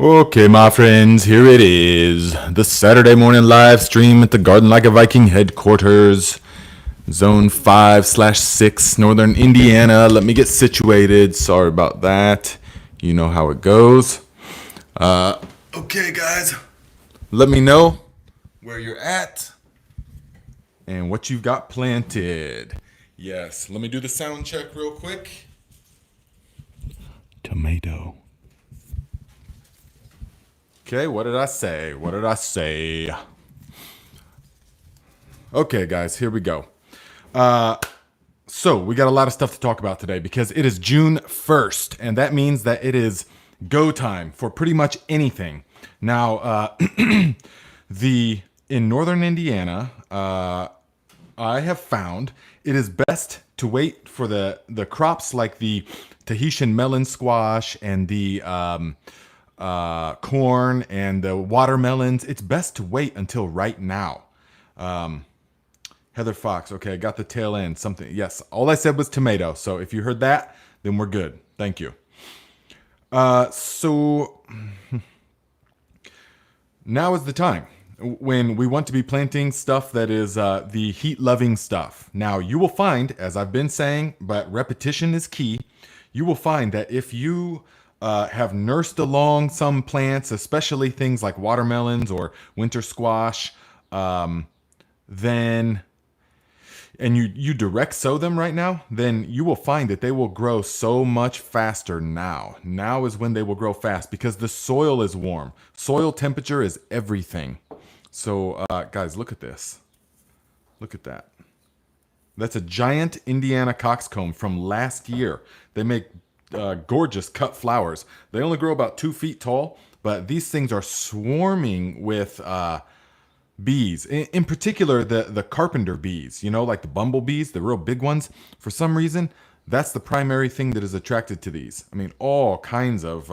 Okay, my friends, here it is. The Saturday morning live stream at the Garden Like a Viking headquarters, Zone 5/6, Northern Indiana. Let me get situated. Sorry about that. You know how it goes. Okay, guys, let me know where you're at and what you've got planted. Yes, let me do the sound check real quick. Tomato. Okay, what did I say? What did I say? Okay, guys, here we go. So we got a lot of stuff to talk about today because it is June 1st, and that means that it is go time for pretty much anything. Now, the in northern Indiana, I have found it is best to wait for the crops like the Tahitian melon squash and the corn and the watermelons. It's best to wait until right now. Heather Fox. Okay, I got the tail end. Something. Yes, all I said was tomato. So if you heard that, then we're good. Thank you. So now is the time when we want to be planting stuff that is the heat-loving stuff. Now, you will find, as I've been saying, but repetition is key, you will find that if you have nursed along some plants, especially things like watermelons or winter squash, then and you direct sow them right now, then you will find that they will grow so much faster now. Now is when they will grow fast because the soil is warm. Soil temperature is everything. So, guys, look at this. Look at that. That's a giant Indiana coxcomb from last year. They make gorgeous cut flowers. They only grow about 2 feet tall, but these things are swarming with bees. In particular, the carpenter bees, you know, like the bumblebees, the real big ones. For some reason, that's the primary thing that is attracted to these. I mean, all kinds of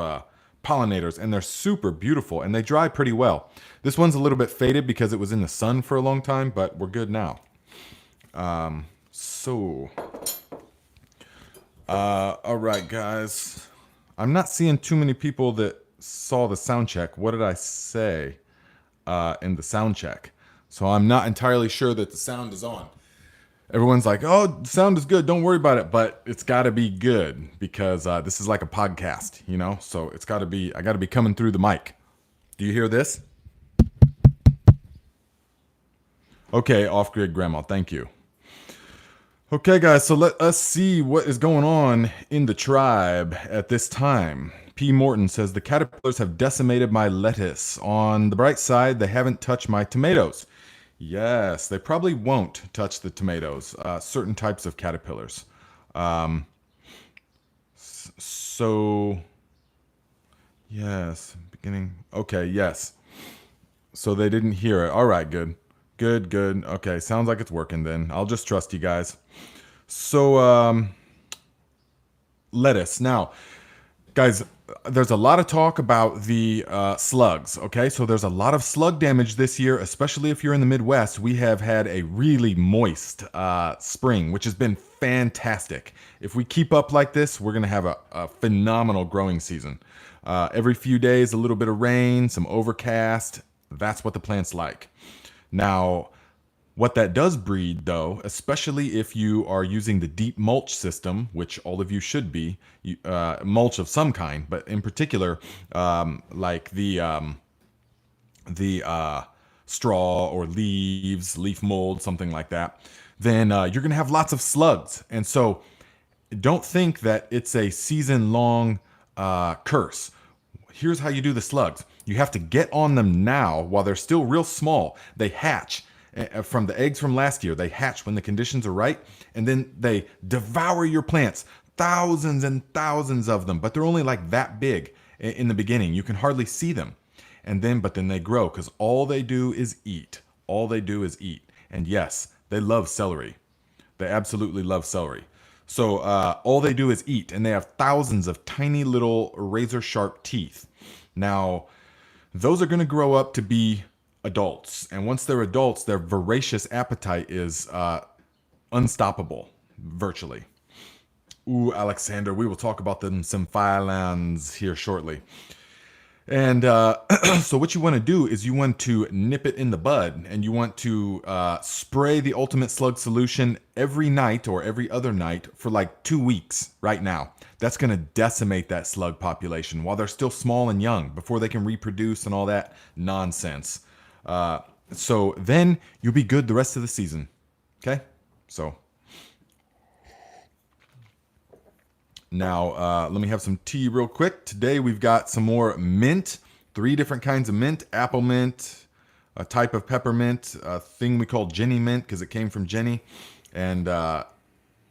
pollinators, and they're super beautiful, and they dry pretty well. This one's a little bit faded because it was in the sun for a long time, but we're good now. All right, guys. I'm not seeing too many people that saw the sound check. What did I say in the sound check? So I'm not entirely sure that the sound is on. Everyone's like, oh, the sound is good. Don't worry about it. But it's got to be good because this is like a podcast, you know? So it's got to be, I got to be coming through the mic. Do you hear this? Okay, off-grid grandma. Thank you. Okay, guys, so let us see what is going on in the tribe at this time. P. Morton says, the caterpillars have decimated my lettuce. On the bright side, they haven't touched my tomatoes. Yes, they probably won't touch the tomatoes, certain types of caterpillars. So, yes, beginning. Okay, yes. So they didn't hear it. All right, good. Good, good. Okay, sounds like it's working then. I'll just trust you guys. So, lettuce. Now, guys, there's a lot of talk about the slugs, okay? So there's a lot of slug damage this year, especially if you're in the Midwest. We have had a really moist spring, which has been fantastic. If we keep up like this, we're going to have a phenomenal growing season. Every few days, a little bit of rain, some overcast. That's what the plant's like. Now, what that does breed, though, especially if you are using the deep mulch system, which all of you should be, mulch of some kind, but in particular, like the straw or leaves, leaf mold, something like that, then you're going to have lots of slugs. And so don't think that it's a season-long curse. Here's how you do the slugs. You have to get on them now while they're still real small. They hatch from the eggs from last year. They hatch when the conditions are right, and then they devour your plants. Thousands and thousands of them, but they're only like that big in the beginning. You can hardly see them. But then they grow because all they do is eat. All they do is eat. And yes, they love celery. They absolutely love celery. So all they do is eat, and they have thousands of tiny little razor sharp teeth. Now, those are going to grow up to be adults. And once they're adults, their voracious appetite is unstoppable, virtually. Ooh, Alexander, we will talk about them symphylands here shortly. And so what you want to do is you want to nip it in the bud, and you want to spray the ultimate slug solution every night or every other night for like 2 weeks right now. That's going to decimate that slug population while they're still small and young before they can reproduce and all that nonsense. So then you'll be good the rest of the season. Okay? So now, let me have some tea real quick. Today we've got some more mint, 3 different kinds of mint: apple mint, a type of peppermint, a thing we call Jenny mint because it came from Jenny, and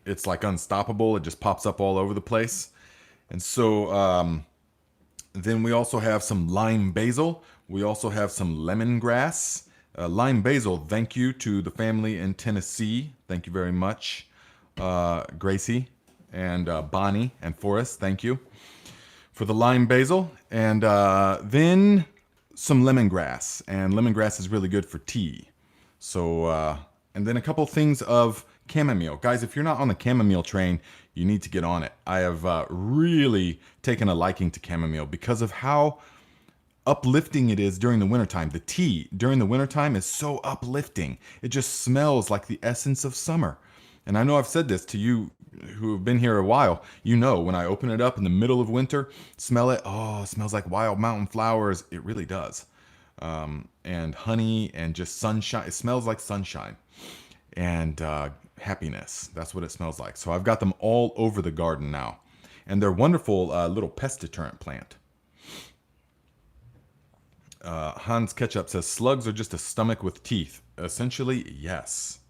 it's like unstoppable. It just pops up all over the place. And so then we also have some lime basil. We also have some lemongrass. Lime basil, thank you to the family in Tennessee. Thank you very much, Gracie and Bonnie and Forrest. Thank you for the lime basil. And then some lemongrass. And lemongrass is really good for tea. So, and then a couple things of chamomile. Guys, if you're not on the chamomile train, you need to get on it. I have really taken a liking to chamomile because of how uplifting it is during the wintertime. The tea during the wintertime is so uplifting. It just smells like the essence of summer. And I know I've said this to you who have been here a while. You know, when I open it up in the middle of winter, smell it. Oh, it smells like wild mountain flowers. It really does. And honey and just sunshine. It smells like sunshine and happiness. That's what it smells like. So I've got them all over the garden now. And they're wonderful little pest deterrent plant. Hans Ketchup says, slugs are just a stomach with teeth. Essentially, yes.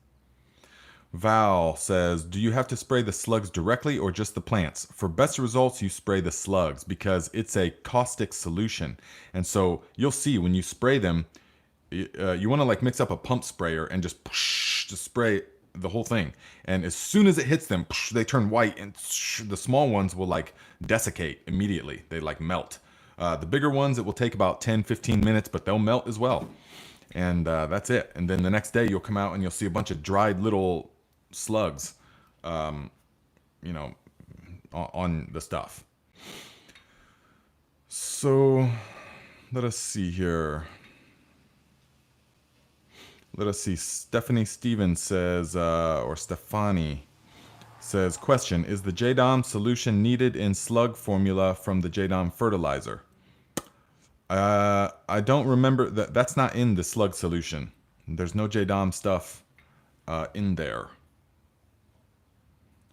Val says, do you have to spray the slugs directly or just the plants? For best results, you spray the slugs because it's a caustic solution. And so you'll see when you spray them, you want to like mix up a pump sprayer and just spray the whole thing. And as soon as it hits them, they turn white, and the small ones will like desiccate immediately. They like melt. The bigger ones, it will take about 10-15 minutes, but they'll melt as well. And that's it. And then the next day you'll come out and you'll see a bunch of dried little slugs, you know, on the stuff. So let us see here. Let us see. Stephanie Stevens says, or Stefani says, question, is the JDOM solution needed in slug formula from the JDOM fertilizer? I don't remember. That's not in the slug solution. There's no JDOM stuff in there.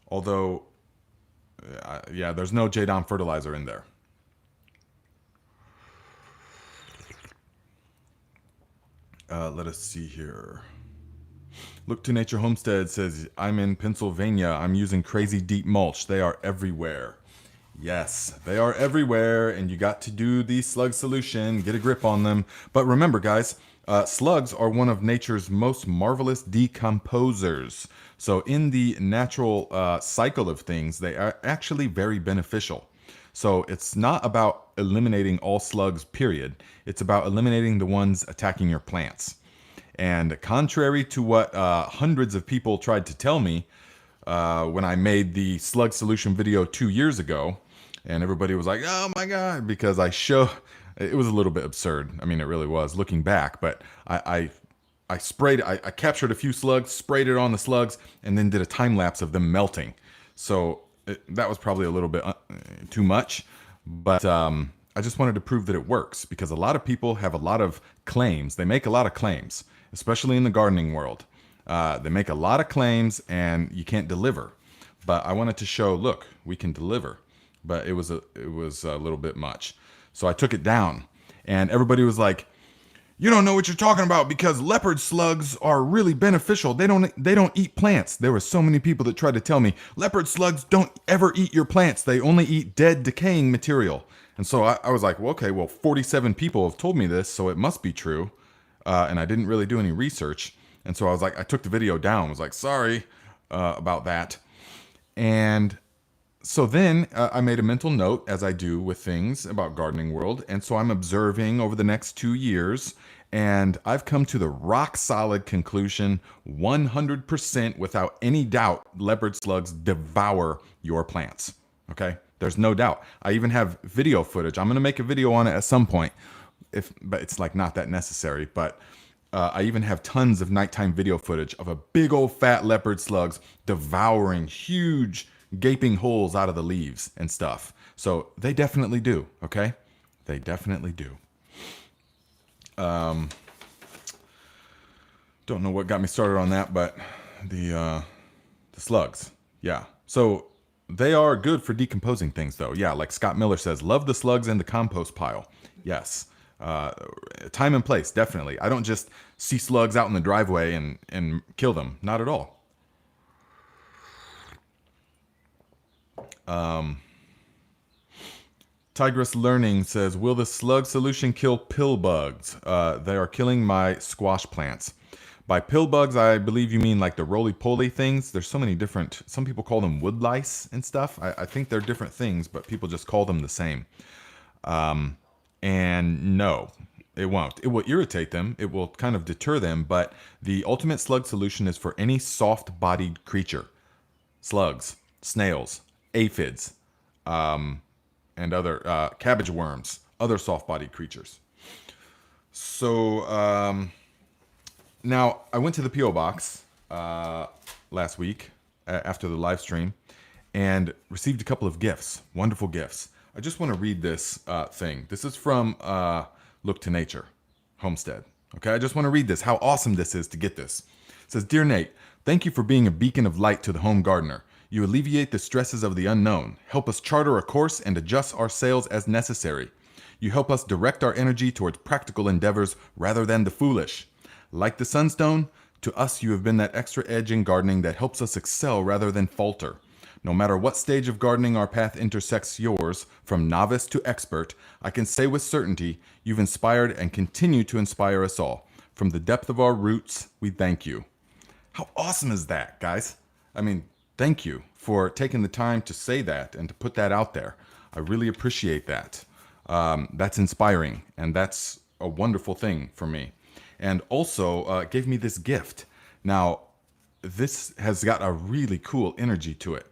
Although, yeah, there's no JDOM fertilizer in there. Let us see here. Look to Nature Homestead says, I'm in Pennsylvania. I'm using crazy deep mulch. They are everywhere. Yes, they are everywhere, and you got to do the slug solution, get a grip on them. But remember, guys, slugs are one of nature's most marvelous decomposers. So in the natural cycle of things, they are actually very beneficial. So it's not about eliminating all slugs, period. It's about eliminating the ones attacking your plants. And contrary to what hundreds of people tried to tell me when I made the slug solution video 2 years ago, and everybody was like, oh my God, because it was a little bit absurd. I mean, it really was looking back, but I captured a few slugs, sprayed it on the slugs, and then did a time lapse of them melting. So that was probably a little bit too much, but I just wanted to prove that it works because a lot of people have a lot of claims. They make a lot of claims, especially in the gardening world. They make a lot of claims and you can't deliver. But I wanted to show, look, we can deliver. But it was a little bit much. So I took it down, and everybody was like, you don't know what you're talking about because leopard slugs are really beneficial. They don't eat plants. There were so many people that tried to tell me leopard slugs don't ever eat your plants. They only eat dead, decaying material. And so I was like, well, okay, well, 47 people have told me this, so it must be true. And I didn't really do any research. And so I was like, I took the video down. I was like, sorry about that. And so then I made a mental note, as I do with things about gardening world. And so I'm observing over the next 2 years, and I've come to the rock solid conclusion, 100% without any doubt, leopard slugs devour your plants. Okay? There's no doubt. I even have video footage. I'm going to make a video on it at some point, but it's like not that necessary. But I even have tons of nighttime video footage of a big old fat leopard slugs devouring huge gaping holes out of the leaves and stuff. So they definitely do, okay? They definitely do. Don't know what got me started on that, but the slugs, yeah. So they are good for decomposing things, though. Yeah, like Scott Miller says, love the slugs in the compost pile. Yes. Time and place, definitely. I don't just see slugs out in the driveway and kill them. Not at all. Tigress Learning says, will the slug solution kill pill bugs? They are killing my squash plants. By pill bugs, I believe you mean like the roly-poly things. There's so many different, some people call them wood lice and stuff. I think they're different things, but people just call them the same. And no, it won't. It will irritate them. It will kind of deter them, but the ultimate slug solution is for any soft-bodied creature. Slugs, snails, aphids, and other cabbage worms, other soft-bodied creatures. So now I went to the P.O. box last week after the live stream and received a couple of gifts, wonderful gifts. I just want to read this thing. This is from Look to Nature Homestead. Okay, I just want to read this, how awesome this is to get this. It says, Dear Nate, thank you for being a beacon of light to the home gardener. You alleviate the stresses of the unknown, help us charter a course and adjust our sails as necessary. You help us direct our energy towards practical endeavors rather than the foolish. Like the sunstone, to us you have been that extra edge in gardening that helps us excel rather than falter. No matter what stage of gardening our path intersects yours, from novice to expert, I can say with certainty you've inspired and continue to inspire us all. From the depth of our roots, we thank you. How awesome is that, guys? I mean, thank you for taking the time to say that and to put that out there. I really appreciate that. That's inspiring, and that's a wonderful thing for me. And also gave me this gift. Now, this has got a really cool energy to it.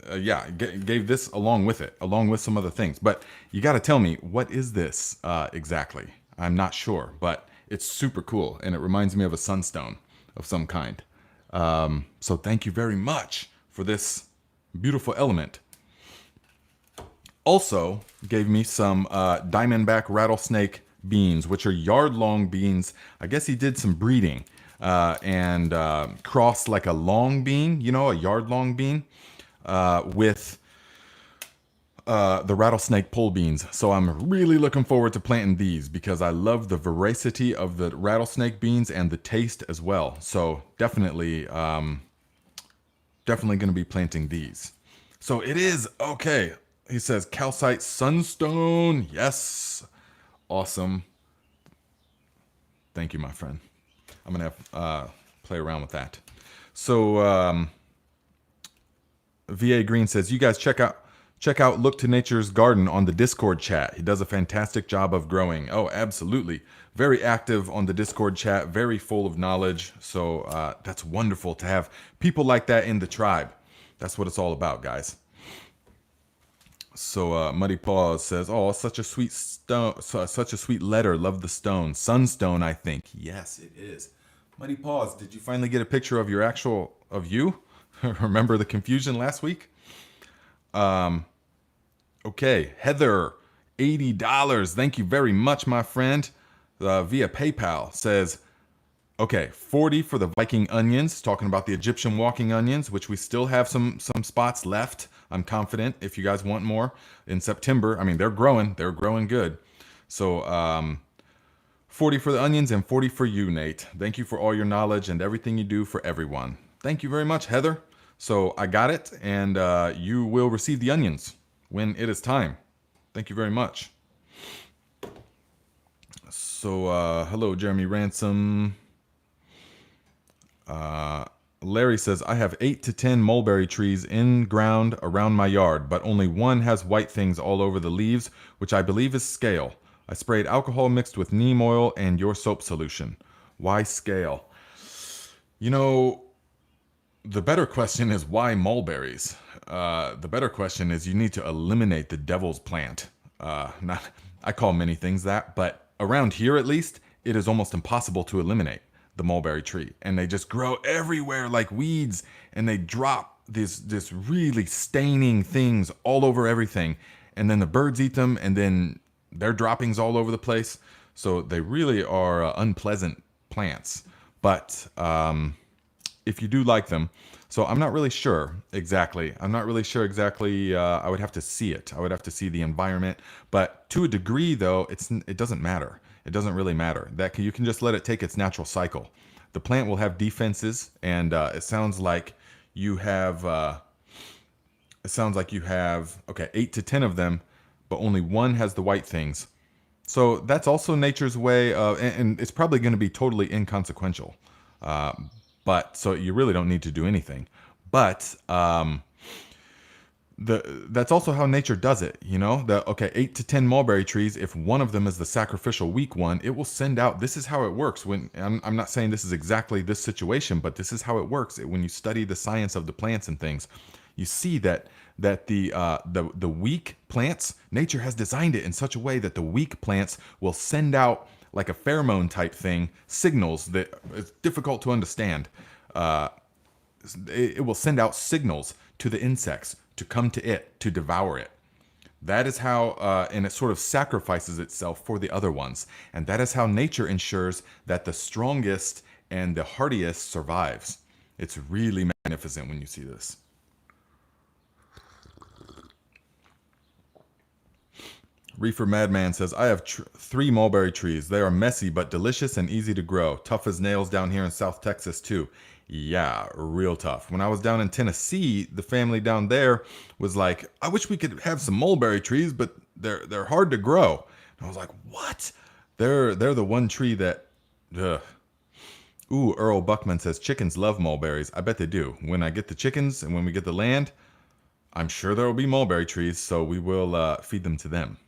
Gave this along with it, along with some other things. But you got to tell me, what is this exactly? I'm not sure, but it's super cool, and it reminds me of a sunstone of some kind. So thank you very much for this beautiful element. Also gave me some diamondback rattlesnake beans, which are yard-long beans. I guess he did some breeding and crossed like a long bean, you know, a yard-long bean, with the rattlesnake pole beans. So I'm really looking forward to planting these because I love the voracity of the rattlesnake beans and the taste as well. So definitely going to be planting these. So it is okay. He says calcite sunstone. Yes. Awesome. Thank you, my friend. I'm going to play around with that. So VA Green says, you guys check out Look to Nature's garden on the Discord chat. He does a fantastic job of growing. Oh, absolutely. Very active on the Discord chat, very full of knowledge. So that's wonderful to have people like that in the tribe. That's what it's all about, guys. So Muddy Paws says, oh, such a sweet stone, such a sweet letter. Love the stone. Sunstone, I think. Yes, it is. Muddy Paws, did you finally get a picture of your actual, of you? Remember the confusion last week? Okay, Heather, $80. Thank you very much, my friend. Via PayPal says, okay, 40 for the Viking onions, talking about the Egyptian walking onions, which we still have some spots left. I'm confident if you guys want more in September. I mean, they're growing good. So 40 for the onions and 40 for you, Nate. Thank you for all your knowledge and everything you do for everyone. Thank you very much, Heather. So I got it, and you will receive the onions when it is time. Thank you very much. So hello, Jeremy Ransom. Larry says, I have 8 to 10 mulberry trees in ground around my yard, but only one has white things all over the leaves, which I believe is scale. I sprayed alcohol mixed with neem oil and your soap solution. Why scale? You know, the better question is why mulberries? the better question is you need to eliminate the devil's plant. Not, I call many things that, but around here at least, it is almost impossible to eliminate the mulberry tree, and they just grow everywhere like weeds, and they drop this really staining things all over everything, and then the birds eat them, and then their droppings all over the place. So they really are unpleasant plants. But if you do like them, so I'm not really sure exactly. I would have to see it. I would have to see the environment. But to a degree, though, it doesn't matter. It doesn't really matter. You can just let it take its natural cycle. The plant will have defenses, and it sounds like you have. Okay, 8 to 10 of them, but only one has the white things. So that's also nature's way of, and it's probably going to be totally inconsequential. But so you really don't need to do anything. But that's also how nature does it, you know? 8 to 10 mulberry trees, if one of them is the sacrificial weak one, it will send out. This is how it works. I'm not saying this is exactly this situation, but this is how it works. When you study the science of the plants and things, you see that the weak plants, nature has designed it in such a way that the weak plants will send out, like a pheromone type thing, signals that it's difficult to understand. It will send out signals to the insects to come to it, to devour it. That is how, and it sort of sacrifices itself for the other ones. And that is how nature ensures that the strongest and the hardiest survives. It's really magnificent when you see this. Reefer Madman says, I have 3 mulberry trees. They are messy but delicious and easy to grow. Tough as nails down here in South Texas too. Yeah, real tough. When I was down in Tennessee, the family down there was like, I wish we could have some mulberry trees, but they're hard to grow. And I was like, what? They're the one tree that... Ugh. Ooh, Earl Buckman says, chickens love mulberries. I bet they do. When I get the chickens and when we get the land, I'm sure there will be mulberry trees, so we will feed them to them.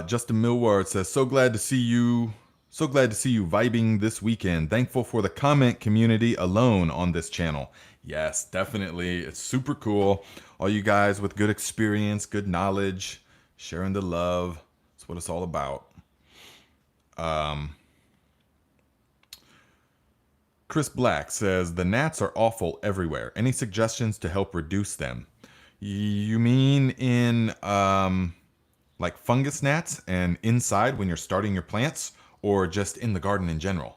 Justin Millward says, so glad to see you vibing this weekend. Thankful for the comment community alone on this channel. Yes, definitely. It's super cool. All you guys with good experience, good knowledge, sharing the love. That's what it's all about. Chris Black says, the gnats are awful everywhere. Any suggestions to help reduce them? You mean in like fungus gnats and inside when you're starting your plants, or just in the garden in general?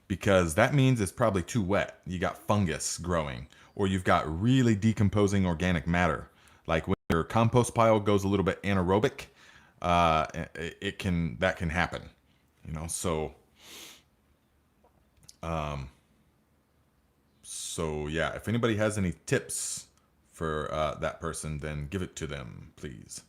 Because that means it's probably too wet. You got fungus growing, or you've got really decomposing organic matter. Like when your compost pile goes a little bit anaerobic, that can happen. You know, so yeah, if anybody has any tips for that person, then give it to them, please.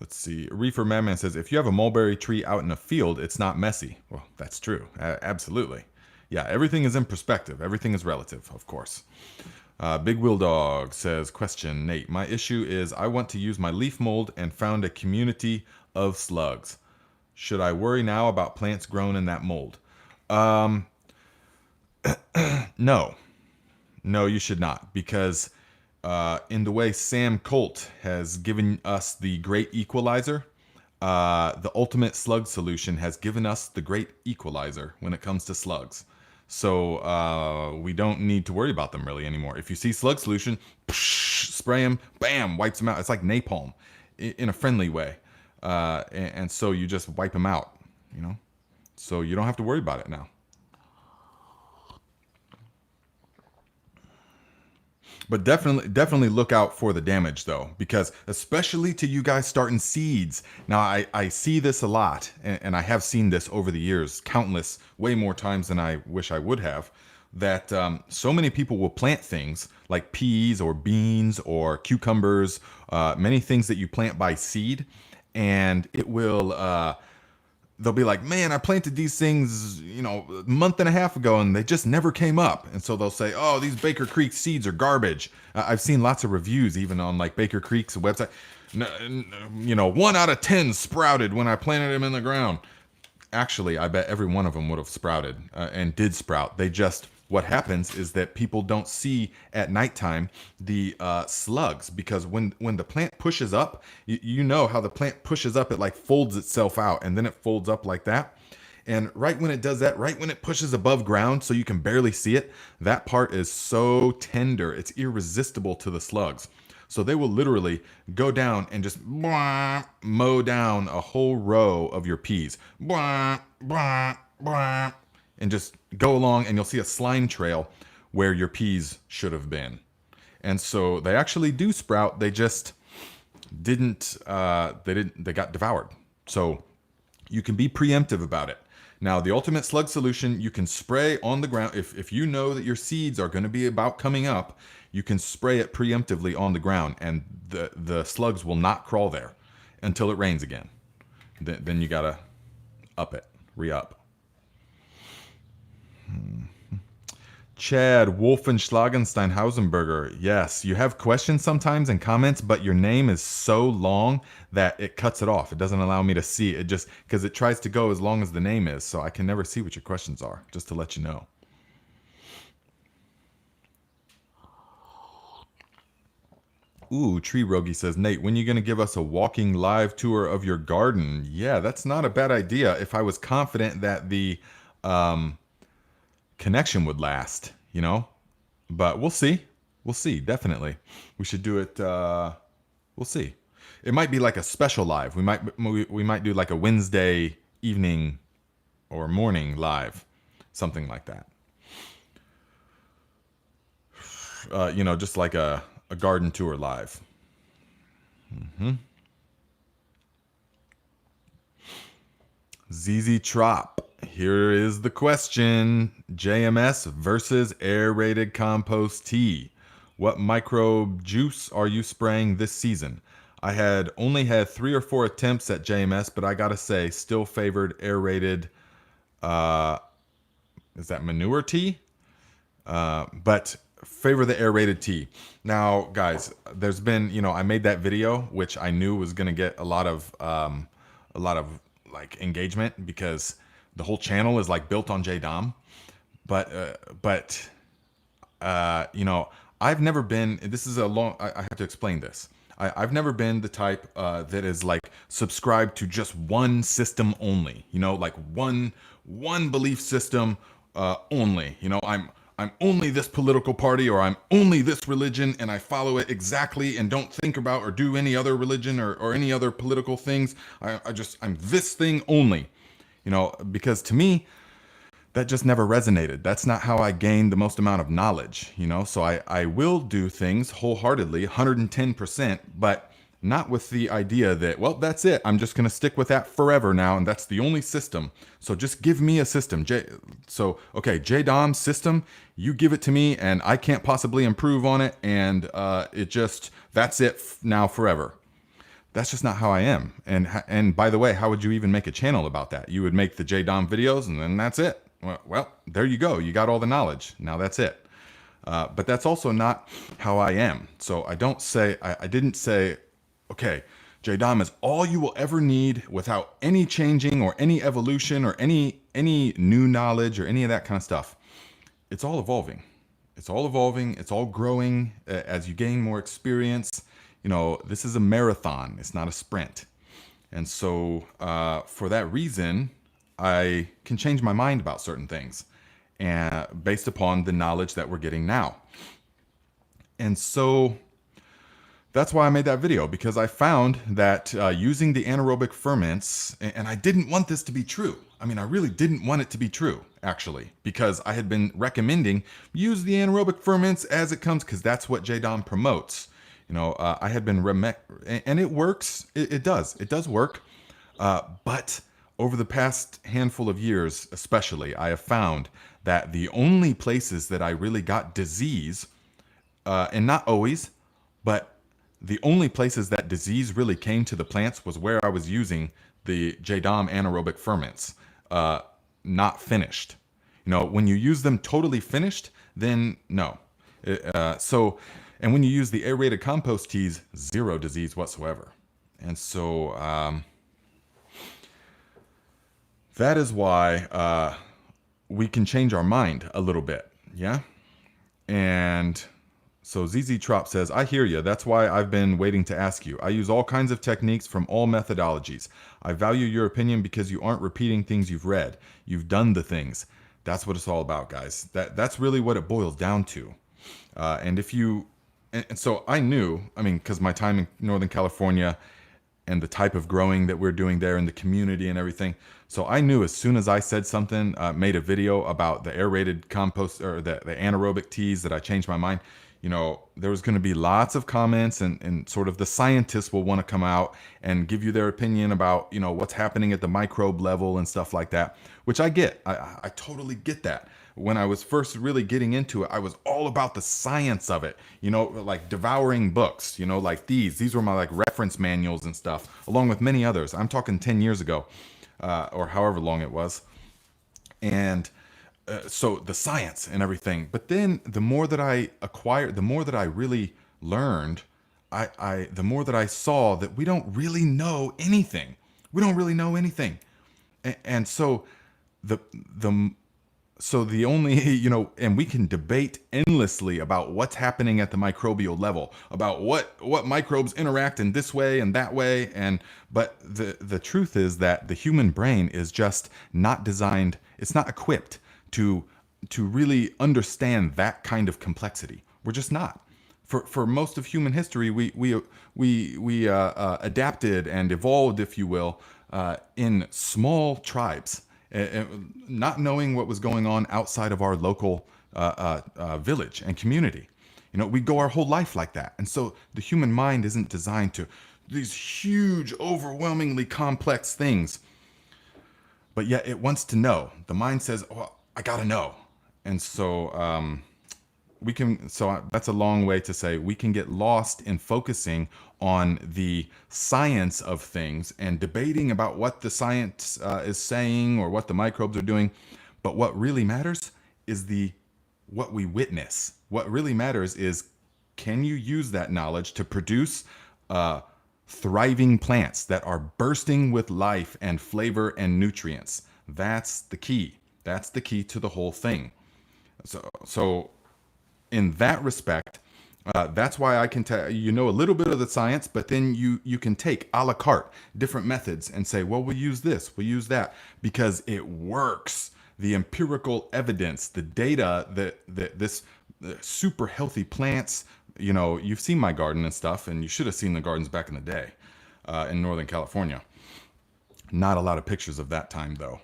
Let's see. Reefer Madman says, if you have a mulberry tree out in a field, it's not messy. Well, that's true. Absolutely. Yeah, everything is in perspective. Everything is relative, of course. Big Wheel Dog says, question, Nate, my issue is I want to use my leaf mold and found a community of slugs. Should I worry now about plants grown in that mold? No. No, you should not, because in the way Sam Colt has given us the great equalizer, the ultimate slug solution has given us the great equalizer when it comes to slugs. So we don't need to worry about them really anymore. If you see slug solution, spray them, bam, wipes them out. It's like napalm in a friendly way. And so you just wipe them out, you know? So you don't have to worry about it now. But definitely look out for the damage though, because especially to you guys starting seeds. Now I see this a lot, and I have seen this over the years, countless, way more times than I wish I would have, that so many people will plant things like peas or beans or cucumbers, many things that you plant by seed, and it will, they'll be like, man, I planted these things, you know, a month and a half ago and they just never came up. And so they'll say, oh, these Baker Creek seeds are garbage. I've seen lots of reviews even on like Baker Creek's website. 1 out of 10 sprouted when I planted them in the ground. Actually, I bet every one of them would have sprouted and did sprout. What happens is that people don't see at nighttime the slugs, because when the plant pushes up, you know how the plant pushes up, it like folds itself out and then it folds up like that. And right when it does that, right when it pushes above ground so you can barely see it, that part is so tender, it's irresistible to the slugs. So they will literally go down and just mow down a whole row of your peas. And just go along, and you'll see a slime trail where your peas should have been. And so they actually do sprout. They just didn't, they got devoured. So you can be preemptive about it. Now, the ultimate slug solution, you can spray on the ground. If you know that your seeds are going to be about coming up, you can spray it preemptively on the ground, and the slugs will not crawl there until it rains again. Then you got to up it, re-up. Chad Wolfenschlagenstein-Hausenberger. Yes, you have questions sometimes in comments, but your name is so long that it cuts it off. It doesn't allow me to see it, just because it tries to go as long as the name is, so I can never see what your questions are, just to let you know. Ooh, Tree Rogie says, Nate, when are you going to give us a walking live tour of your garden? Yeah, that's not a bad idea if I was confident that the connection would last, but we'll see. We'll see. Definitely. We should do it. We'll see. It might be like a special live. We might do like a Wednesday evening or morning live, something like that. Just like a garden tour live. ZZ Trop. Here is the question. JMS versus aerated compost tea. What microbe juice are you spraying this season? I had only had 3 or 4 attempts at JMS, but I gotta say, still favored aerated, is that manure tea? But favor the aerated tea. Now, guys, there's been, I made that video, which I knew was gonna get a lot of like engagement, because the whole channel is like built on JDOM. But I've never been, this is I have to explain this. I've never been the type that is like subscribed to just one system only, like one belief system only. I'm only this political party, or I'm only this religion, and I follow it exactly and don't think about or do any other religion or any other political things. I'm this thing only, because to me, that just never resonated. That's not how I gained the most amount of knowledge, so I will do things wholeheartedly, 110%, but not with the idea that, well, that's it. I'm just going to stick with that forever now, and that's the only system. So just give me a system. JDOM system, you give it to me, and I can't possibly improve on it, and that's it now forever. That's just not how I am. And by the way, how would you even make a channel about that? You would make the JDOM videos, and then that's it. Well, there you go. You got all the knowledge. Now that's it. But that's also not how I am. So I didn't say, okay, JDOM is all you will ever need without any changing or any evolution or any new knowledge or any of that kind of stuff. It's all evolving. It's all evolving. It's all growing as you gain more experience. This is a marathon. It's not a sprint. And so for that reason, I can change my mind about certain things based upon the knowledge that we're getting now. And so that's why I made that video, because I found that using the anaerobic ferments, and I didn't want this to be true. I mean, I really didn't want it to be true, actually, because I had been recommending use the anaerobic ferments as it comes, because that's what JDOM promotes. I had been, and it works. It does work. But over the past handful of years, especially, I have found that the only places that I really got disease, and not always, but the only places that disease really came to the plants was where I was using the JDOM anaerobic ferments, not finished. When you use them totally finished, then no. And when you use the aerated compost teas, 0 disease whatsoever. And so that is why we can change our mind a little bit. Yeah. And so ZZ Trop says, I hear you. That's why I've been waiting to ask you. I use all kinds of techniques from all methodologies. I value your opinion because you aren't repeating things you've read. You've done the things. That's what it's all about, guys. That's really what it boils down to. And if you, and so I knew, I mean, because my time in Northern California and the type of growing that we're doing there in the community and everything. So I knew as soon as I said something, made a video about the aerated compost or the anaerobic teas, that I changed my mind. You know, there was going to be lots of comments, and sort of the scientists will want to come out and give you their opinion about, you know, what's happening at the microbe level and stuff like that, which I get. I totally get that. When I was first really getting into it, I was all about the science of it, you know, like devouring books, you know, like these were my like reference manuals and stuff, along with many others. I'm talking 10 years ago, or however long it was. And so the science and everything. But then the more that I acquired, the more that I really learned, the more that I saw that we don't really know anything. We don't really know anything. And so the the so the only, you know, and we can debate endlessly about what's happening at the microbial level, about what microbes interact in this way and that way. And but the truth is that the human brain is just not designed, it's not equipped to really understand that kind of complexity. We're just not. For most of human history, we adapted and evolved, if you will, in small tribes, not knowing what was going on outside of our local village and community. You know, we go our whole life like that. And so the human mind isn't designed to these huge, overwhelmingly complex things. But yet it wants to know. The mind says, oh, I got to know. And so that's a long way to say we can get lost in focusing on the science of things and debating about what the science is saying or what the microbes are doing. But what really matters is what we witness. What really matters is, can you use that knowledge to produce thriving plants that are bursting with life and flavor and nutrients? That's the key. That's the key to the whole thing. So in that respect, that's why I can tell you know a little bit of the science, but then you can take a la carte different methods and say, well, we'll use this, we'll use that, because it works. The empirical evidence, the data that this super healthy plants, you know, you've seen my garden and stuff, and you should have seen the gardens back in the day in Northern California. Not a lot of pictures of that time, though.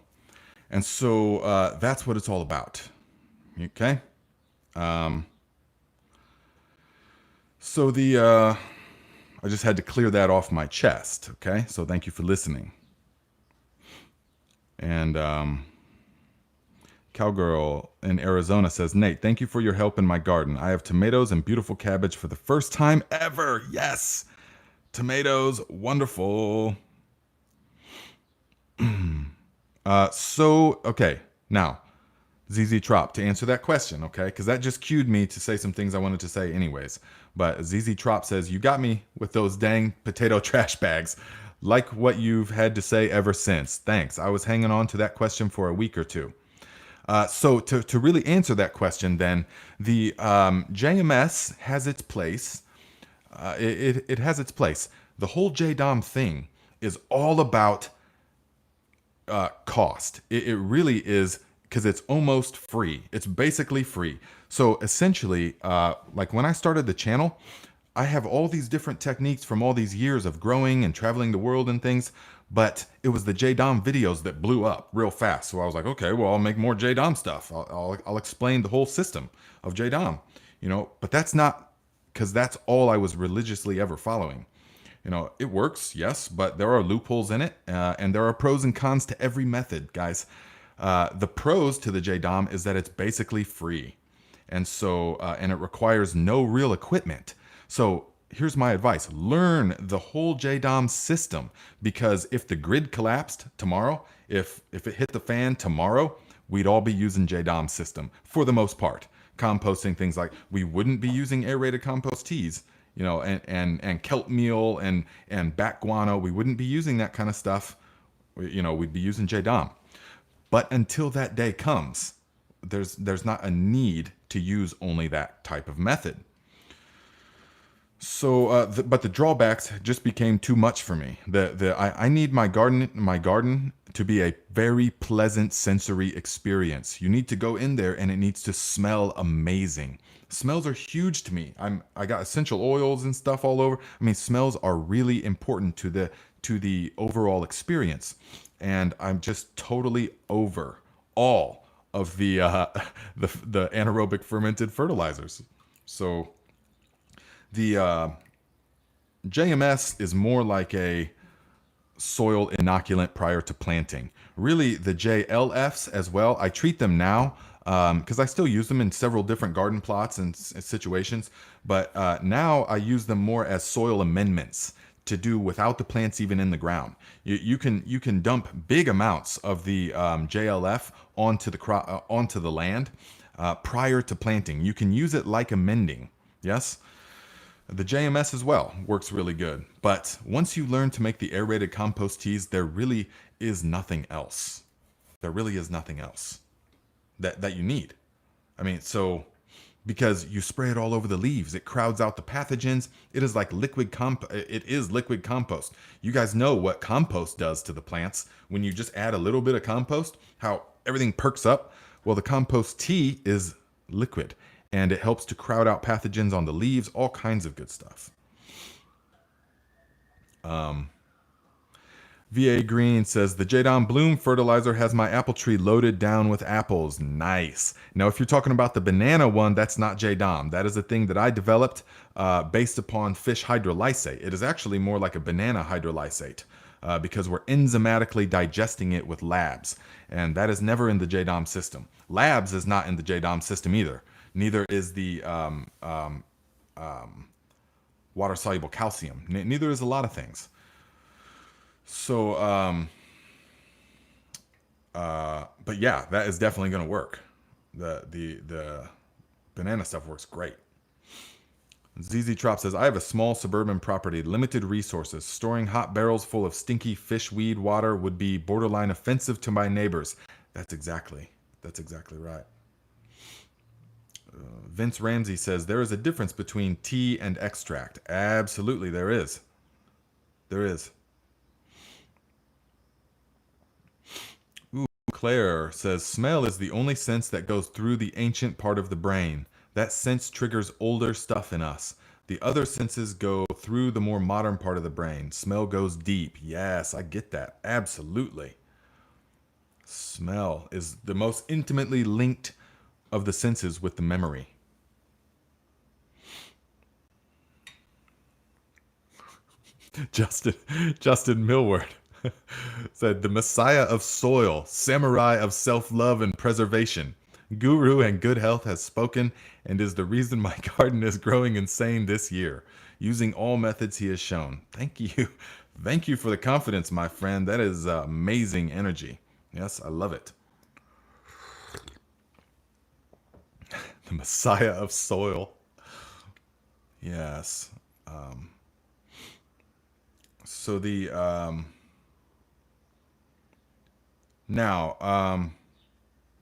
And so that's what it's all about. Okay? So I just had to clear that off my chest, okay? So thank you for listening. And Cowgirl in Arizona says, Nate, thank you for your help in my garden. I have tomatoes and beautiful cabbage for the first time ever. Yes! Tomatoes, wonderful. Okay, now, ZZ Trop, to answer that question, okay? Because that just cued me to say some things I wanted to say anyways. But ZZ Trop says, you got me with those dang potato trash bags. Like what you've had to say ever since. Thanks. I was hanging on to that question for a week or two. So to really answer that question then, the JMS has its place. It has its place. The whole JDOM thing is all about cost. It really is, because it's almost free. It's basically free. So essentially, like when I started the channel, I have all these different techniques from all these years of growing and traveling the world and things, but it was the JDOM videos that blew up real fast. So I was like, okay, well, I'll make more JDOM stuff. I'll explain the whole system of JDOM, you know, but that's not, because that's all I was religiously ever following. You know, it works, yes, but there are loopholes in it, and there are pros and cons to every method, guys. The pros to the JDOM is that it's basically free. And so, and it requires no real equipment. So here's my advice. Learn the whole JDOM system, because if the grid collapsed tomorrow, if it hit the fan tomorrow, we'd all be using JDOM system for the most part. Composting things like, we wouldn't be using aerated compost teas and kelp meal and bat guano. We wouldn't be using that kind of stuff. We'd be using JDOM. But until that day comes, there's not a need to use only that type of method. So, but the drawbacks just became too much for me. I need my garden to be a very pleasant sensory experience. You need to go in there and it needs to smell amazing. Smells are huge to me. I got essential oils and stuff all over. I mean, smells are really important to the overall experience, and I'm just totally over all of the the anaerobic fermented fertilizers. So the JMS is more like a soil inoculant prior to planting. Really, the JLFs as well, I treat them now because I still use them in several different garden plots and situations. But now I use them more as soil amendments to do without the plants even in the ground. You can dump big amounts of the JLF onto the land prior to planting. You can use it like amending. Yes. The JMS as well works really good. But once you learn to make the aerated compost teas, there really is nothing else. There really is nothing else that you need. I mean, so because you spray it all over the leaves, it crowds out the pathogens. It is like it is liquid compost. You guys know what compost does to the plants when you just add a little bit of compost, how everything perks up. Well, the compost tea is liquid, and it helps to crowd out pathogens on the leaves, all kinds of good stuff. VA Green says, the Jadon Bloom fertilizer has my apple tree loaded down with apples. Nice. Now, if you're talking about the banana one, that's not Jadon. That is a thing that I developed based upon fish hydrolysate. It is actually more like a banana hydrolysate because we're enzymatically digesting it with labs. And that is never in the JDOM system. Labs is not in the JDOM system either. Neither is the water-soluble calcium. Neither is a lot of things. So, but yeah, that is definitely going to work. The banana stuff works great. ZZ Trop says, I have a small suburban property, limited resources. Storing hot barrels full of stinky fish weed water would be borderline offensive to my neighbors. That's exactly right. Vince Ramsey says, there is a difference between tea and extract. Absolutely, there is. There is. Ooh, Claire says, smell is the only sense that goes through the ancient part of the brain. That sense triggers older stuff in us. The other senses go through the more modern part of the brain. Smell goes deep. Yes, I get that. Absolutely. Smell is the most intimately linked of the senses with the memory. Justin Millward said, the Messiah of soil, samurai of self-love and preservation, guru and good health has spoken and is the reason my garden is growing insane this year, using all methods he has shown. Thank you. Thank you for the confidence, my friend. That is amazing energy. Yes, I love it. The Messiah of soil. Yes. So the now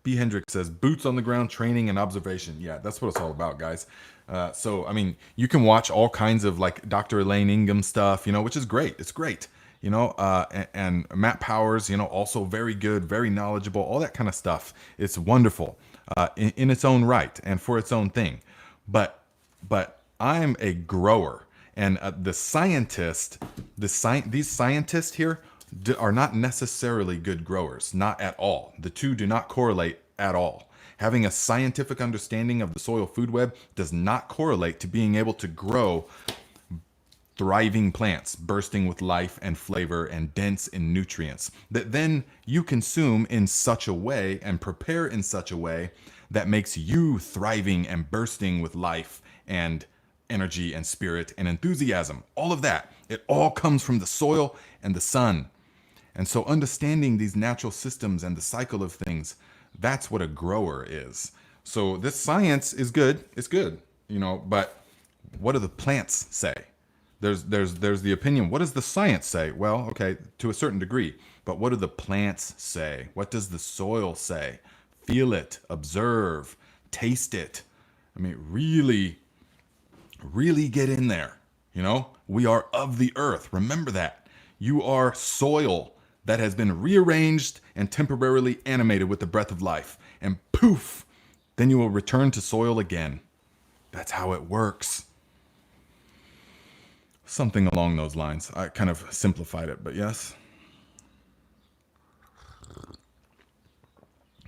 B Hendricks says, boots on the ground training and observation. Yeah, that's what it's all about, guys. So I mean, you can watch all kinds of like Dr. Elaine Ingham stuff, which is great. It's great. And Matt Powers, also very good, very knowledgeable, all that kind of stuff. It's wonderful in its own right and for its own thing. But I'm a grower, and these scientists here are not necessarily good growers, not at all. The two do not correlate at all. Having a scientific understanding of the soil food web does not correlate to being able to grow thriving plants bursting with life and flavor and dense in nutrients that then you consume in such a way and prepare in such a way that makes you thriving and bursting with life and energy and spirit and enthusiasm. All of that, it all comes from the soil and the sun. And so understanding these natural systems and the cycle of things, that's what a grower is. So this science is good. It's good, but What do the plants say? There's the opinion. What does the science say? Well, okay, to a certain degree, but what do the plants say? What does the soil say? Feel it, observe, taste it. I mean, really, really get in there. You know, we are of the earth. Remember that. You are soil that has been rearranged and temporarily animated with the breath of life. And poof, then you will return to soil again. That's how it works. Something along those lines. I kind of simplified it, but yes.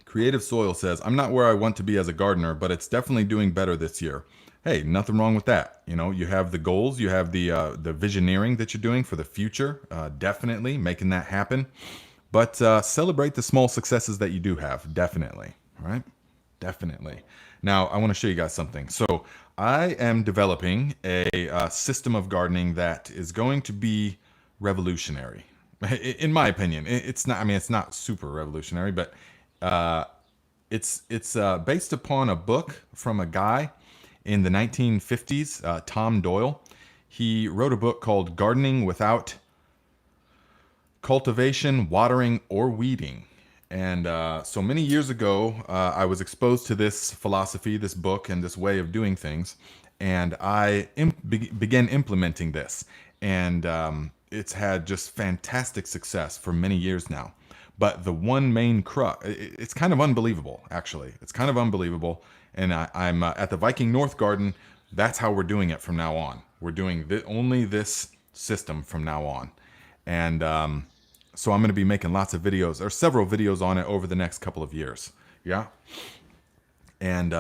Creative Soil says, I'm not where I want to be as a gardener, but it's definitely doing better this year. Hey, nothing wrong with that. You know, you have the goals, you have the visioneering that you're doing for the future, definitely making that happen. But celebrate the small successes that you do have, definitely. All right, definitely. Now, I want to show you guys something. So I am developing a system of gardening that is going to be revolutionary. In my opinion, it's not. I mean, it's not super revolutionary, but it's based upon a book from a guy in the 1950s, Tom Doyle. He wrote a book called Gardening Without Cultivation, Watering, or Weeding. And so many years ago, I was exposed to this philosophy, this book, and this way of doing things. And I began implementing this. And it's had just fantastic success for many years now. But the one main crux, it's kind of unbelievable, actually. It's kind of unbelievable. And I'm at the Viking North Garden. That's how we're doing it from now on. We're doing only this system from now on. And so I'm going to be making lots of videos, or several videos on it over the next couple of years. Yeah. And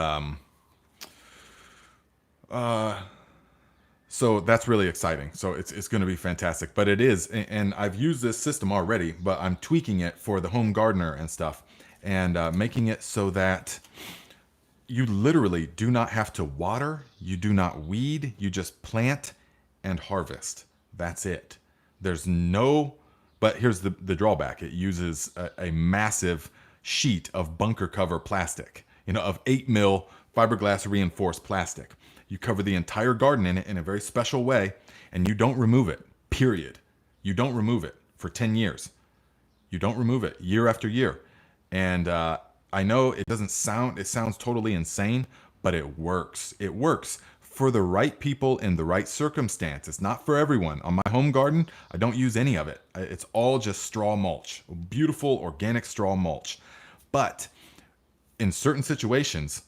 so that's really exciting. So it's going to be fantastic. But it is, and I've used this system already, but I'm tweaking it for the home gardener and stuff, and making it so that you literally do not have to water, you do not weed, you just plant and harvest. That's it. There's no, but here's the drawback. It uses a massive sheet of bunker cover plastic, of 8 mil fiberglass reinforced plastic. You cover the entire garden in it in a very special way, and you don't remove it, period. You don't remove it for 10 years. You don't remove it year after year. And I know it sounds totally insane, but it works. It works for the right people in the right circumstance. It's not for everyone. On my home garden, I don't use any of it. It's all just straw mulch, beautiful organic straw mulch. But in certain situations,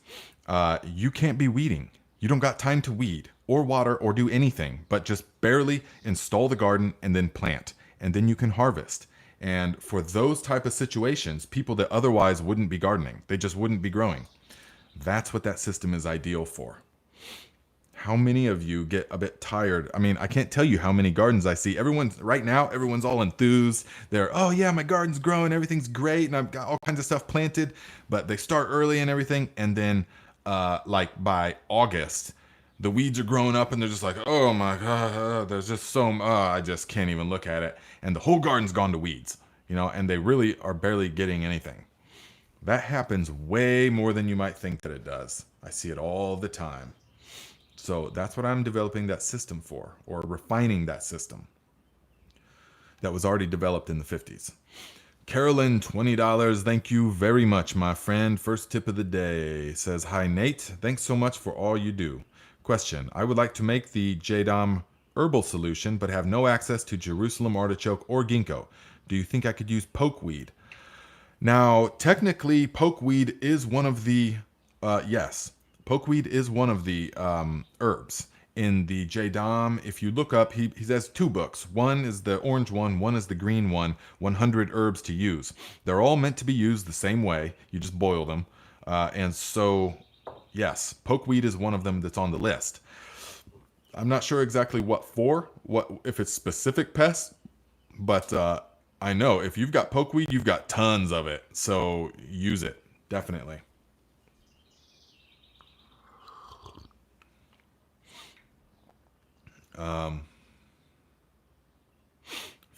you can't be weeding. You don't got time to weed or water or do anything, but just barely install the garden and then plant, and then you can harvest. And for those type of situations, people that otherwise wouldn't be gardening, they just wouldn't be growing. That's what that system is ideal for. How many of you get a bit tired? I mean, I can't tell you how many gardens I see. Everyone's all enthused. They're, oh yeah, my garden's growing, everything's great, and I've got all kinds of stuff planted, but they start early and everything, and then like by August, the weeds are growing up and they're just like, oh my God, there's just I just can't even look at it. And the whole garden's gone to weeds, and they really are barely getting anything. That happens way more than you might think that it does. I see it all the time. So that's what I'm developing that system for, or refining that system that was already developed in the 50s. Carolyn, $20. Thank you very much, my friend. First tip of the day says, hi, Nate. Thanks so much for all you do. Question. I would like to make the Jadam herbal solution, but have no access to Jerusalem artichoke or ginkgo. Do you think I could use pokeweed? Now, technically, pokeweed is one of the, yes, pokeweed is one of the herbs. In the Jadam, if you look up, he has 2 books. One is the orange one is the green one, 100 herbs to use. They're all meant to be used the same way. You just boil them. And so, yes, pokeweed is one of them that's on the list. I'm not sure exactly what if it's specific pests, but I know if you've got pokeweed, you've got tons of it. So use it, definitely.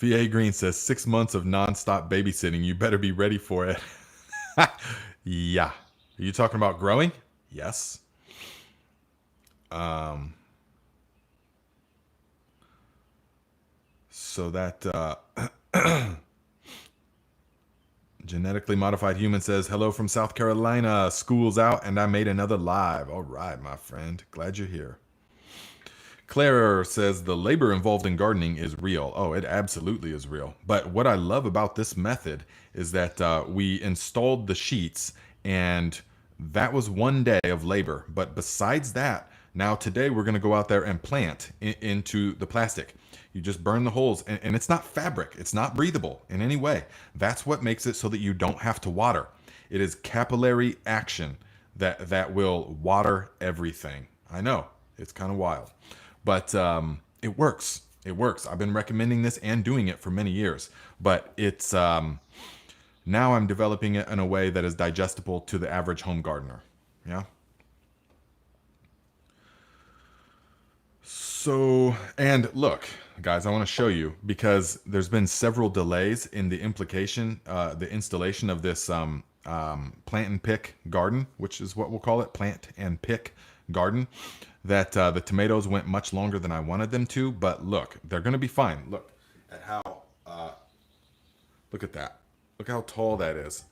VA Green says 6 months of nonstop babysitting. You better be ready for it. Yeah. Are you talking about growing? Yes. So that genetically modified human says, hello from South Carolina. School's out and I made another live. All right, my friend. Glad you're here. Claire says the labor involved in gardening is real. Oh, it absolutely is real. But what I love about this method is that we installed the sheets, and that was one day of labor. But besides that, now today we're going to go out there and plant into the plastic. You just burn the holes, and it's not fabric. It's not breathable in any way. That's what makes it so that you don't have to water. It is capillary action that will water everything. I know, it's kind of wild. But it works. It works. I've been recommending this and doing it for many years. But it's now I'm developing it in a way that is digestible to the average home gardener. Yeah. So, and look, guys, I want to show you, because there's been several delays in the installation of this plant and pick garden, which is what we'll call it, plant and pick garden. That the tomatoes went much longer than I wanted them to, but look, they're going to be fine. Look at how, look at that. Look how tall that is.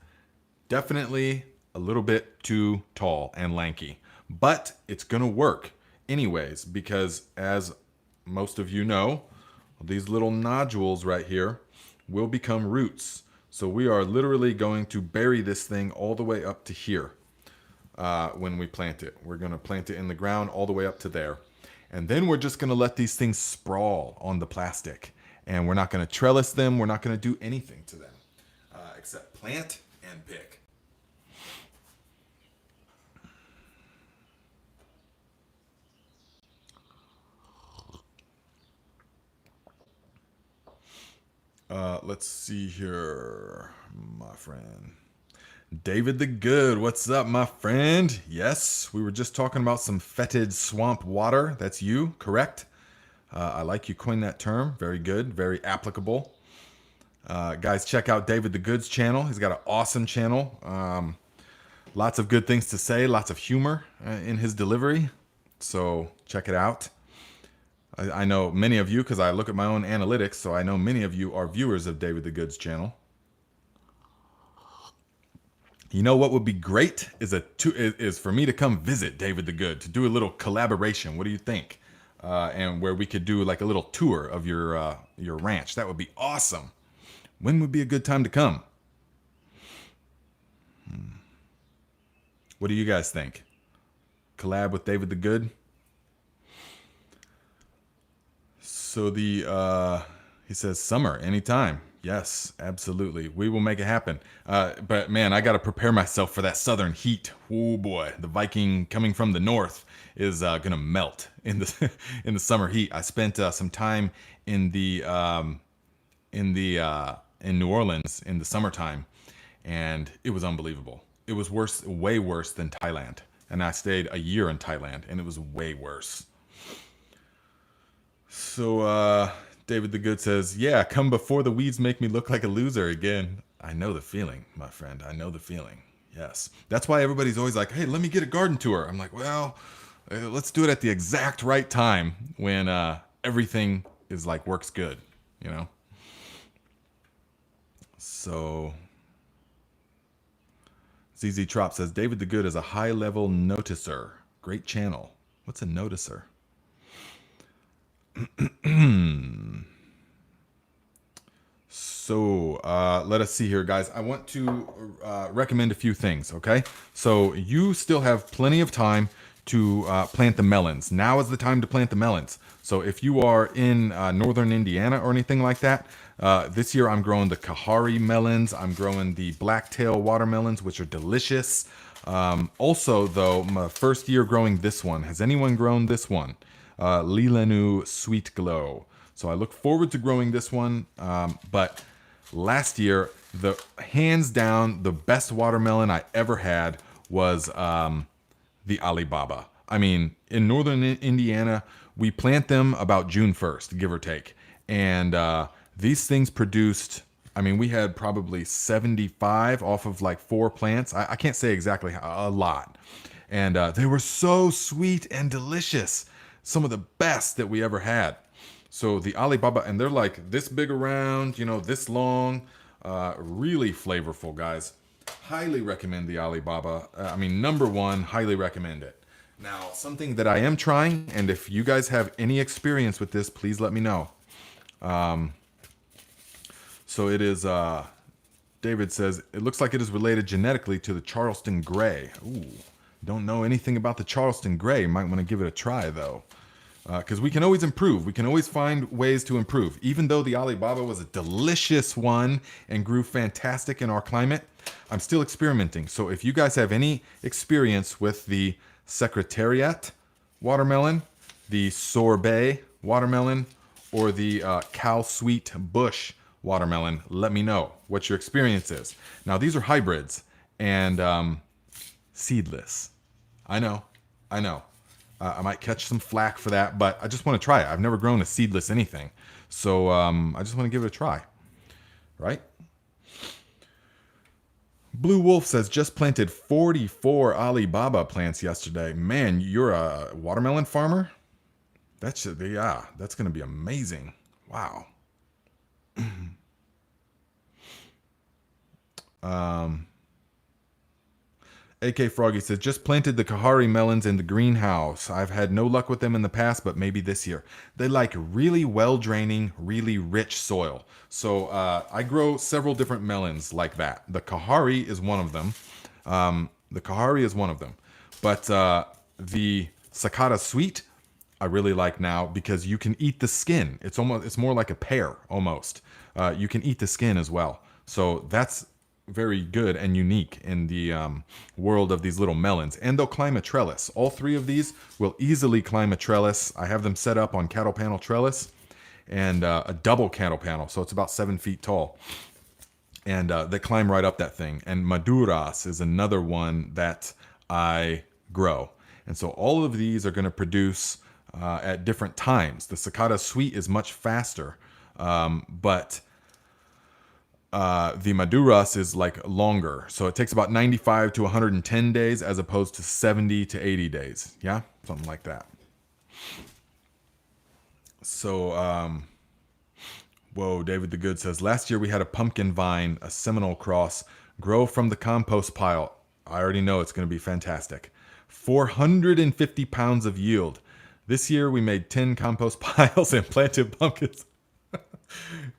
Definitely a little bit too tall and lanky, but it's going to work anyways, because as most of you know, these little nodules right here will become roots. So we are literally going to bury this thing all the way up to here. When we plant it, we're going to plant it in the ground all the way up to there. And then we're just going to let these things sprawl on the plastic. And we're not going to trellis them. We're not going to do anything to them except plant and pick. Let's see here, my friend. David the Good, what's up, my friend? Yes, we were just talking about some fetid swamp water. That's you, correct? I like you coined that term. Very good, very applicable. Guys, check out David the Good's channel. He's got an awesome channel. Lots of good things to say, lots of humor in his delivery. So check it out. I know many of you, because I look at my own analytics, so I know many of you are viewers of David the Good's channel. You know what would be great is for me to come visit David the Good, to do a little collaboration. What do you think? And where we could do like a little tour of your ranch. That would be awesome. When would be a good time to come? What do you guys think? Collab with David the Good? So he says summer, anytime. Yes, absolutely. We will make it happen. But man, I got to prepare myself for that southern heat. Oh boy, the Viking coming from the north is gonna melt in the in the summer heat. I spent some time in New Orleans in the summertime, and it was unbelievable. It was worse, way worse than Thailand. And I stayed a year in Thailand, and it was way worse. So David the Good says, yeah, come before the weeds make me look like a loser again. I know the feeling, my friend. I know the feeling. Yes. That's why everybody's always like, hey, let me get a garden tour. I'm like, well, let's do it at the exact right time when everything is like works good, you know? So ZZ Trop says, David the Good is a high-level noticer. Great channel. What's a noticer? So let us see here, guys. I want to recommend a few things, okay? So you still have plenty of time to plant the melons. Now is the time to plant the melons. So if you are in northern Indiana or anything like that, this year I'm growing the Kahari melons. I'm growing the blacktail watermelons, which are delicious. Also, though, my first year growing this one. Has anyone grown this one? Lilanu Sweet Glow. So I look forward to growing this one. But last year, the hands down, the best watermelon I ever had was the Alibaba. I mean, in northern Indiana, we plant them about June 1st, give or take. And these things produced, I mean, we had probably 75 off of like 4 plants. I can't say exactly, a lot. And they were so sweet and delicious. Some of the best that we ever had. So the Alibaba, and they're like this big around, this long, really flavorful, guys. Highly recommend the Alibaba. Number one, highly recommend it. Now, something that I am trying, and if you guys have any experience with this, please let me know. So it is, David says, it looks like it is related genetically to the Charleston Gray. Ooh, don't know anything about the Charleston Gray. Might want to give it a try, though. Because we can always improve. We can always find ways to improve. Even though the Alibaba was a delicious one and grew fantastic in our climate, I'm still experimenting. So if you guys have any experience with the Secretariat watermelon, the Sorbet watermelon, or the Cal Sweet Bush watermelon, let me know what your experience is. Now, these are hybrids and seedless. I know. I might catch some flack for that, but I just want to try it. I've never grown a seedless anything. So I just want to give it a try. Right? Blue Wolf says, just planted 44 Alibaba plants yesterday. Man, you're a watermelon farmer? That's going to be amazing. Wow. AK Froggy says, just planted the Kahari melons in the greenhouse. I've had no luck with them in the past, but maybe this year. They like really well-draining, really rich soil. So I grow several different melons like that. The Kahari is one of them. But the Sakata Sweet, I really like now because you can eat the skin. It's more like a pear almost. You can eat the skin as well. So that's very good and unique in the world of these little melons. And they'll climb a trellis. All three of these will easily climb a trellis. I have them set up on cattle panel trellis and a double cattle panel. So it's about 7 feet tall. And they climb right up that thing. And Maduras is another one that I grow. And so all of these are going to produce at different times. The Sakata Sweet is much faster, but the Maduras is like longer. So it takes about 95 to 110 days as opposed to 70 to 80 days. Yeah, something like that. So, whoa, David the Good says, last year we had a pumpkin vine, a Seminole cross, grow from the compost pile. I already know it's going to be fantastic. 450 pounds of yield. This year we made 10 compost piles and planted pumpkins.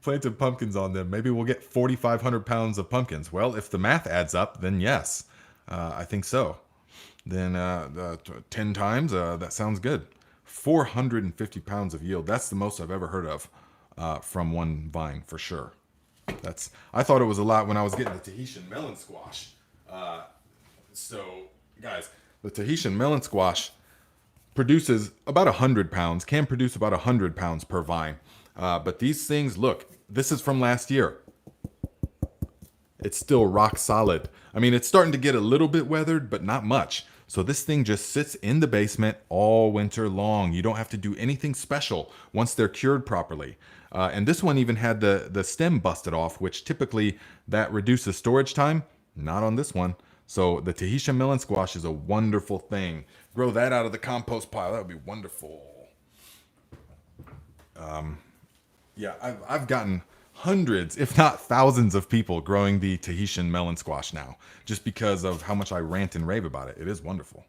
Planted pumpkins on them. Maybe we'll get 4,500 pounds of pumpkins. Well, if the math adds up, then yes, I think so. Then 10 times, that sounds good. 450 pounds of yield. That's the most I've ever heard of from one vine, for sure. I thought it was a lot when I was getting the Tahitian melon squash. So, guys, the Tahitian melon squash produces about 100 pounds, can produce about 100 pounds per vine. But these things, look, this is from last year. It's still rock solid. I mean, it's starting to get a little bit weathered, but not much. So this thing just sits in the basement all winter long. You don't have to do anything special once they're cured properly. And this one even had the stem busted off, which typically that reduces storage time. Not on this one. So the Tahitian melon squash is a wonderful thing. Grow that out of the compost pile. That would be wonderful. Yeah, I've gotten hundreds, if not thousands of people growing the Tahitian melon squash now, just because of how much I rant and rave about it. It is wonderful.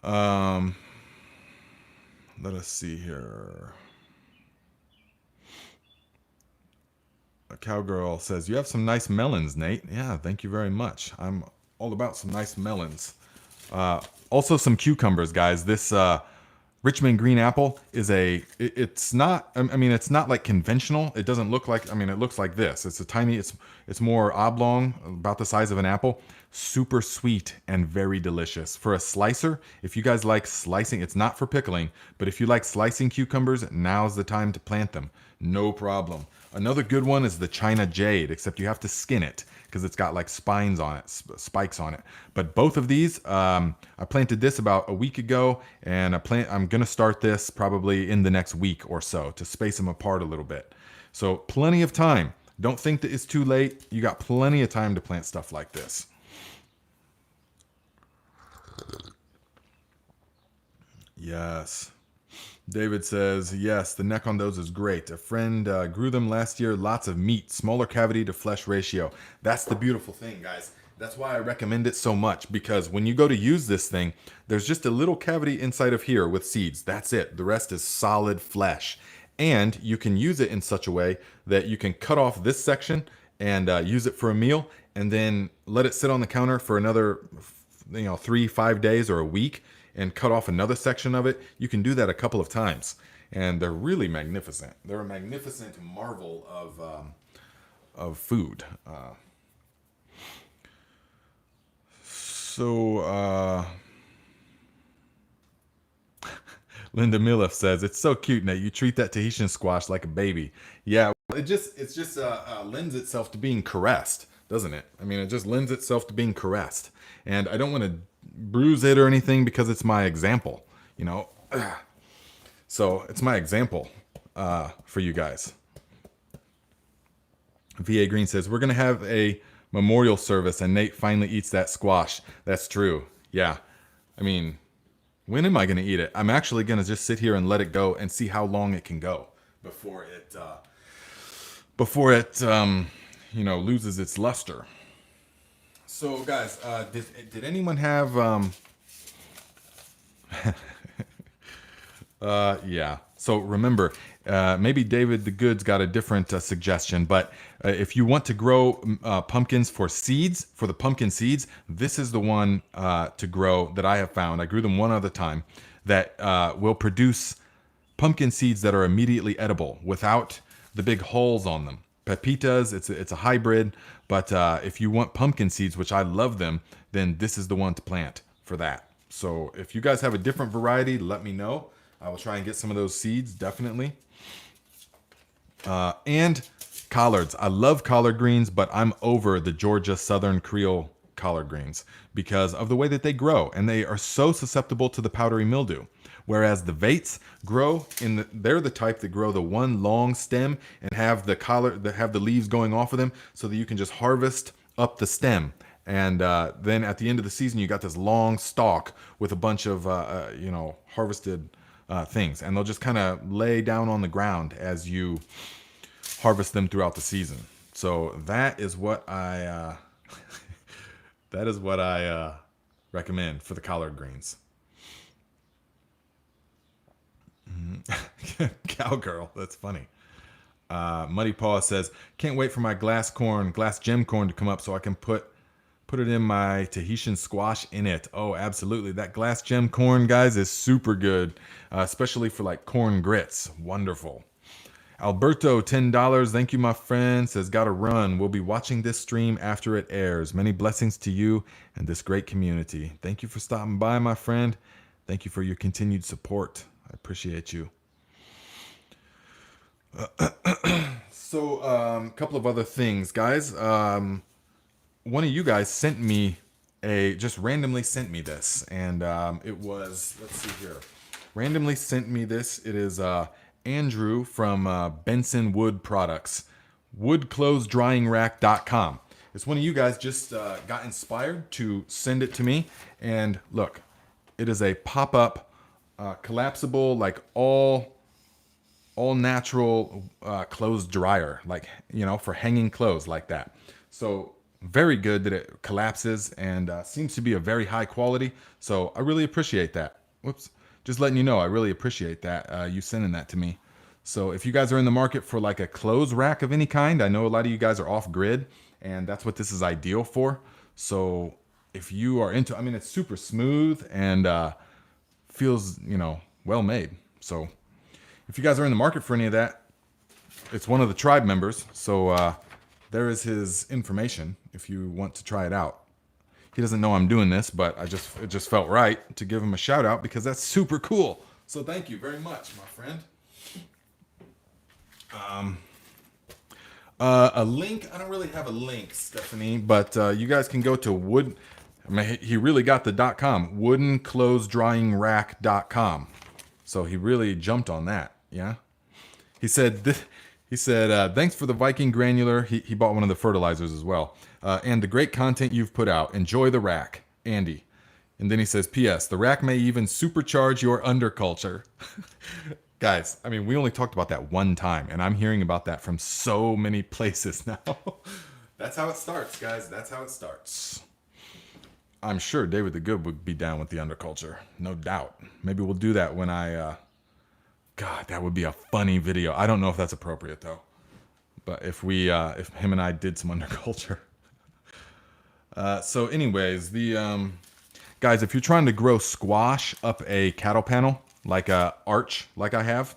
Let us see here. A cowgirl says, you have some nice melons, Nate. Yeah, thank you very much. I'm all about some nice melons. Also some cucumbers, guys. This Richmond green apple is it's not like conventional. It doesn't look like, it looks like this. It's more oblong, about the size of an apple. Super sweet and very delicious. For a slicer, if you guys like slicing, it's not for pickling, but if you like slicing cucumbers, now's the time to plant them. No problem. Another good one is the China Jade, except you have to skin it because it's got like spikes on it. But both of these, I planted this about a week ago, and I'm gonna start this probably in the next week or so to space them apart a little bit. So plenty of time. Don't think that it's too late. You got plenty of time to plant stuff like this. Yes. David says, yes, the neck on those is great. A friend grew them last year. Lots of meat, smaller cavity to flesh ratio. That's the beautiful thing, guys. That's why I recommend it so much, because when you go to use this thing, there's just a little cavity inside of here with seeds. That's it. The rest is solid flesh. And you can use it in such a way that you can cut off this section and use it for a meal, and then let it sit on the counter for another 3-5 days or a week, and cut off another section of it. You can do that a couple of times, and they're really magnificent. They're a magnificent marvel of food. Linda Miliff says, it's so cute, Nate. You treat that Tahitian squash like a baby. Yeah, it just lends itself to being caressed, doesn't it? I mean, it just lends itself to being caressed. And I don't want to bruise it or anything, because it's my example, you know? So it's my example for you guys. VA Green says, we're going to have a memorial service and Nate finally eats that squash. That's true. Yeah. I mean, when am I going to eat it? I'm actually going to just sit here and let it go and see how long it can go before it loses its luster. So guys, did anyone have yeah. So remember, maybe David the Good's got a different suggestion, but if you want to grow pumpkins for seeds, for the pumpkin seeds, this is the one to grow that I have found. I grew them one other time that will produce pumpkin seeds that are immediately edible without the big holes on them. Pepitas, it's a hybrid, but if you want pumpkin seeds, which I love them, then this is the one to plant for that. So if you guys have a different variety, let me know. I will try and get some of those seeds, definitely. And collards. I love collard greens, but I'm over the Georgia Southern Creole collard greens because of the way that they grow, and they are so susceptible to the powdery mildew. Whereas the Vates grow they're the type that grow the one long stem and have the leaves going off of them, so that you can just harvest up the stem. And then at the end of the season, you got this long stalk with a bunch of harvested things, and they'll just kind of lay down on the ground as you harvest them throughout the season. So that is what I recommend for the collard greens. Cowgirl, that's funny. Muddy Paw says, can't wait for my glass gem corn to come up so I can put it in my Tahitian squash in it. Oh, absolutely. That glass gem corn, guys, is super good, especially for like corn grits. Wonderful. Alberto, $10. Thank you, my friend. Says, gotta run. We'll be watching this stream after it airs. Many blessings to you and this great community. Thank you for stopping by, my friend. Thank you for your continued support. I appreciate you. So, a couple of other things, guys. One of you guys just randomly sent me this, and it was, let's see here, randomly sent me this. It is Andrew from Benson Wood Products, woodclothesdryingrack.com. It's one of you guys just got inspired to send it to me, and look, it is a pop-up collapsible, like all natural clothes dryer, like, for hanging clothes like that. So very good that it collapses, and seems to be a very high quality. So I really appreciate that. Whoops. Just letting you know, I really appreciate that, you sending that to me. So if you guys are in the market for like a clothes rack of any kind, I know a lot of you guys are off grid, and that's what this is ideal for. So if you are into, it's super smooth and feels, well made. So if you guys are in the market for any of that, it's one of the tribe members. So there is his information if you want to try it out. He doesn't know I'm doing this, but it just felt right to give him a shout out because that's super cool. So thank you very much, my friend. A link, I don't really have a link, Stephanie, but you guys can go to he really got the .com, woodenclothesdryingrack.com. So he really jumped on that, yeah? He said, thanks for the Viking granular. He bought one of the fertilizers as well. And the great content you've put out. Enjoy the rack. Andy. And then he says, P.S. The rack may even supercharge your underculture. Guys, I mean, we only talked about that one time, and I'm hearing about that from so many places now. That's how it starts, guys. That's how it starts. I'm sure David the Good would be down with the underculture. No doubt. Maybe we'll do that when God, that would be a funny video. I don't know if that's appropriate, though. But if him and I did some underculture. So anyways, guys, if you're trying to grow squash up a cattle panel, like a arch, like I have,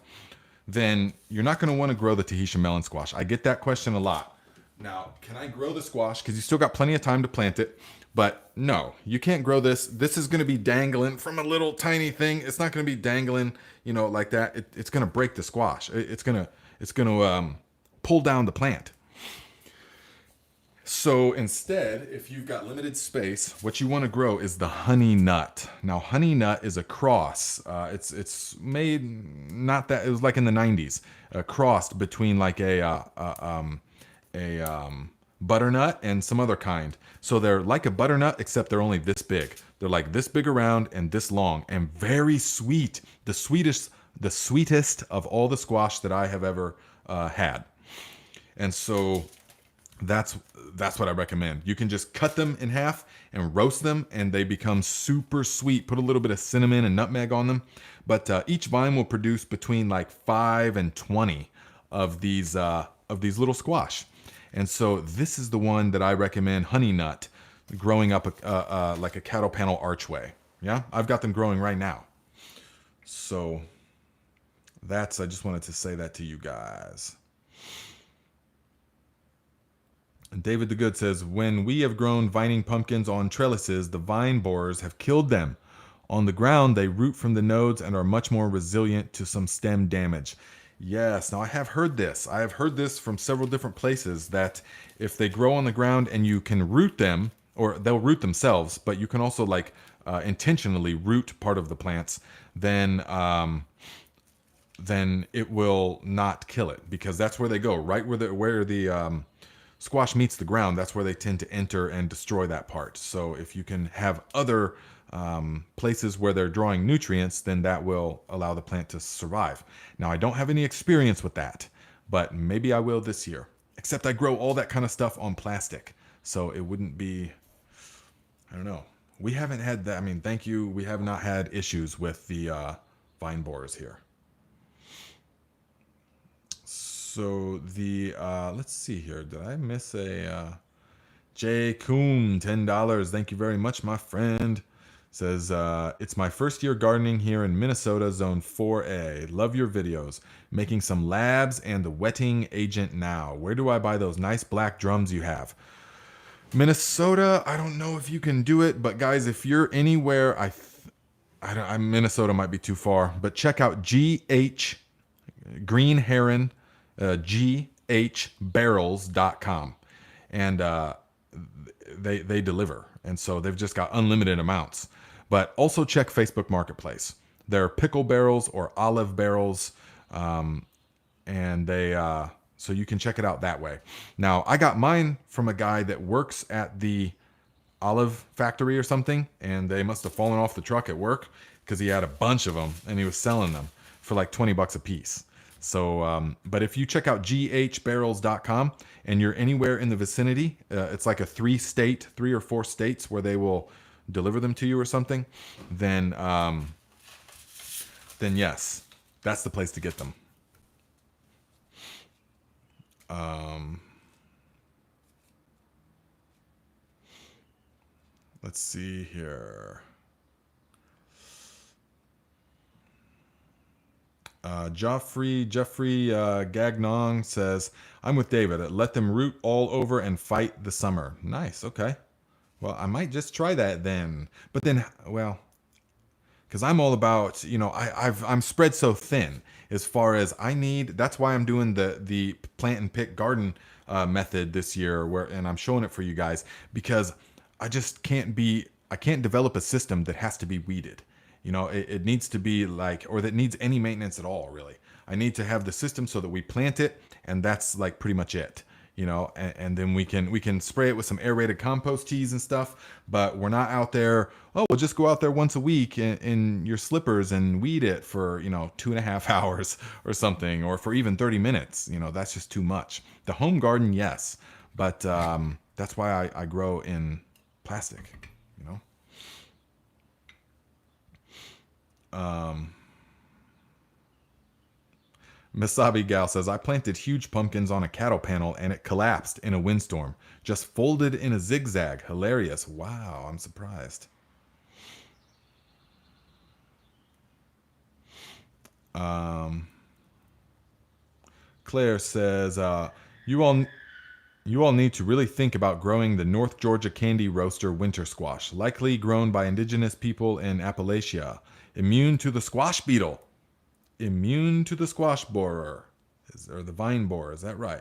then you're not going to want to grow the Tahitian melon squash. I get that question a lot. Now, can I grow the squash? Because you still got plenty of time to plant it. But no, you can't grow this. This is going to be dangling from a little tiny thing. It's not going to be dangling, like that. It's going to break the squash. It's going to pull down the plant. So instead, if you've got limited space, what you want to grow is the honey nut. Now, honey nut is a cross. It's made not that it was like in the 90s, crossed between like a butternut and some other kind. So they're like a butternut, except they're only this big. They're like this big around and this long, and very sweet. The sweetest of all the squash that I have ever had. And so that's what I recommend. You can just cut them in half and roast them, and they become super sweet. Put a little bit of cinnamon and nutmeg on them. But each vine will produce between like 5 and 20 of these little squash. And so this is the one that I recommend, honey nut, growing up like a cattle panel archway. Yeah, I've got them growing right now. So I just wanted to say that to you guys. And David the Good says, when we have grown vining pumpkins on trellises, the vine borers have killed them. On the ground, they root from the nodes and are much more resilient to some stem damage. Yes, now I have heard this. I have heard this from several different places, that if they grow on the ground and you can root them, or they'll root themselves, but you can also intentionally root part of the plants, then it will not kill it, because that's where they go, right where the squash meets the ground. That's where they tend to enter and destroy that part. So if you can have other places where they're drawing nutrients, then that will allow the plant to survive. Now, I don't have any experience with that, but maybe I will this year. Except I grow all that kind of stuff on plastic, so it wouldn't be, I don't know. We haven't had that. I mean, thank you. We have not had issues with the vine borers here. So let's see here. Did I miss a J. Coon, $10. Thank you very much, my friend. Says, it's my first year gardening here in Minnesota, Zone 4A. Love your videos. Making some labs and the wetting agent now. Where do I buy those nice black drums you have? Minnesota, I don't know if you can do it, but guys, if you're anywhere, Minnesota might be too far, but check out GH Green Heron, ghbarrels.com, and they deliver, and so they've just got unlimited amounts. But also check Facebook Marketplace. They're pickle barrels or olive barrels, and so you can check it out that way. Now, I got mine from a guy that works at the olive factory or something, and they must have fallen off the truck at work because he had a bunch of them and he was selling them for like $20 a piece. So, but if you check out ghbarrels.com and you're anywhere in the vicinity, it's like a 3 or 4 states where they will deliver them to you or something, then yes, that's the place to get them. Let's see here. Jeffrey Gagnon says, I'm with David. Let them root all over and fight the summer. Nice. Okay. Well, I might just try that then. But then, well, because I'm all about, I'm spread so thin as far as I need. That's why I'm doing the plant and pick garden method this year, and I'm showing it for you guys, because I just can't develop a system that has to be weeded. It needs to be or that needs any maintenance at all, really. I need to have the system so that we plant it, and that's like pretty much it. and then we can spray it with some aerated compost teas and stuff. But we're not out there. Oh, we'll just go out there once a week in your slippers and weed it for 2.5 hours or something, or for even 30 minutes. That's just too much. The home garden, yes, but that's why I grow in plastic. You know. Misabi Gal says, I planted huge pumpkins on a cattle panel and it collapsed in a windstorm. Just folded in a zigzag. Hilarious. Wow, I'm surprised. Um, Claire says, you all you all need to really think about growing the North Georgia candy roaster winter squash, likely grown by indigenous people in Appalachia. Immune to the squash beetle. Immune to the squash borer. Or the vine borer, is that right?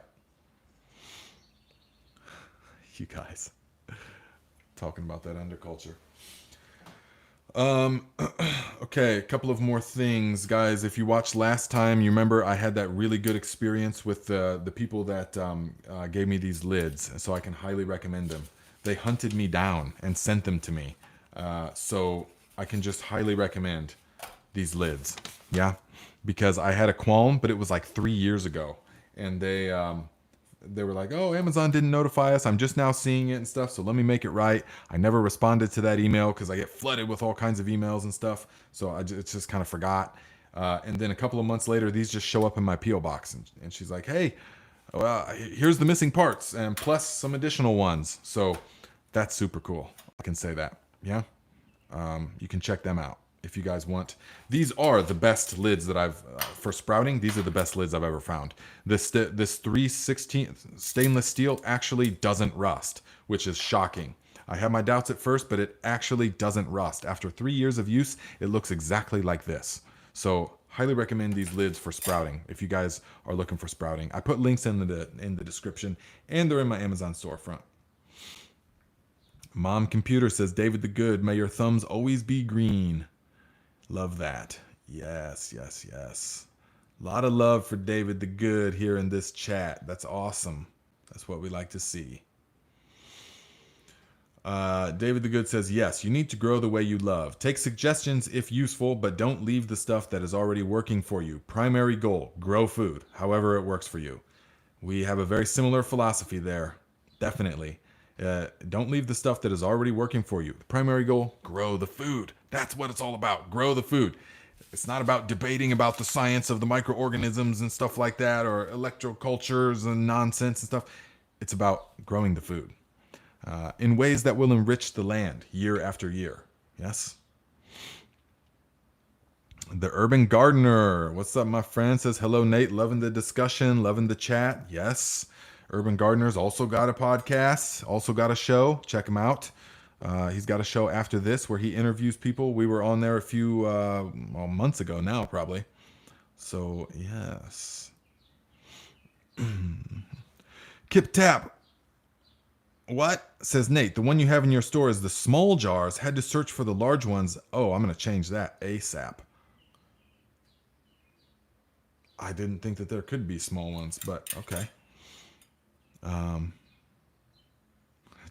You guys. Talking about that underculture. Okay, a couple of more things, guys. If you watched last time, you remember I had that really good experience with the people that gave me these lids, so I can highly recommend them. They hunted me down and sent them to me, so I can just highly recommend these lids. Yeah, because I had a qualm, but it was like 3 years ago, and they were like, "Oh, Amazon didn't notify us. I'm just now seeing it and stuff. So let me make it right." I never responded to that email because I get flooded with all kinds of emails and stuff. So just kind of forgot. And then a couple of months later, these just show up in my PO box, and she's like, "Hey, well, here's the missing parts and plus some additional ones." So that's super cool. I can say that. Yeah. You can check them out if you guys want. These are the best lids that I've for sprouting. These are the best lids I've ever found. This 3/16 stainless steel actually doesn't rust, which is shocking. I had my doubts at first, but it actually doesn't rust. After 3 years of use, it looks exactly like this. So highly recommend these lids for sprouting if you guys are looking for sprouting. I put links in the description, and they're in my Amazon storefront. Mom Computer says, David the Good, may your thumbs always be green. Love that. Yes, yes, yes. A lot of love for David the Good here in this chat. That's awesome. That's what we like to see. David the Good says, yes, you need to grow the way you love. Take suggestions if useful, but don't leave the stuff that is already working for you. Primary goal, grow food, however it works for you. We have a very similar philosophy there. Definitely. Don't leave the stuff that is already working for you. The primary goal, grow the food. That's what it's all about. Grow the food. It's not about debating about the science of the microorganisms and stuff like that, or electrocultures and nonsense and stuff. It's about growing the food in ways that will enrich the land year after year. Yes? The Urban Gardener. What's up, my friend? Says, hello, Nate. Loving the discussion. Loving the chat. Yes. Urban Gardener's also got a podcast, also got a show. Check him out. He's got a show after this where he interviews people. We were on there a few months ago now, probably. So, yes. Kip Tap. What? Says Nate, the one you have in your store is the small jars. Had to search for the large ones. Oh, I'm going to change that ASAP. I didn't think that there could be small ones, but okay.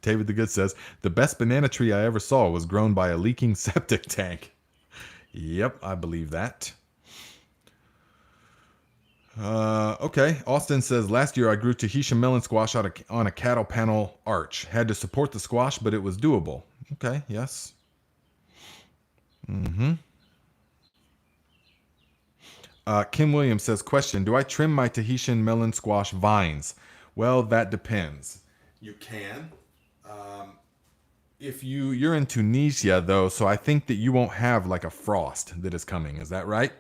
David the Good says, the best banana tree I ever saw was grown by a leaking septic tank. Yep, I believe that. Okay. Austin says, last year I grew Tahitian melon squash on a cattle panel arch. Had to support the squash, but it was doable. Okay, yes. Kim Williams says, question, do I trim my Tahitian melon squash vines? Well, that depends. You can. If you're in Tunisia, though, so I think that you won't have like a frost that is coming. Is that right?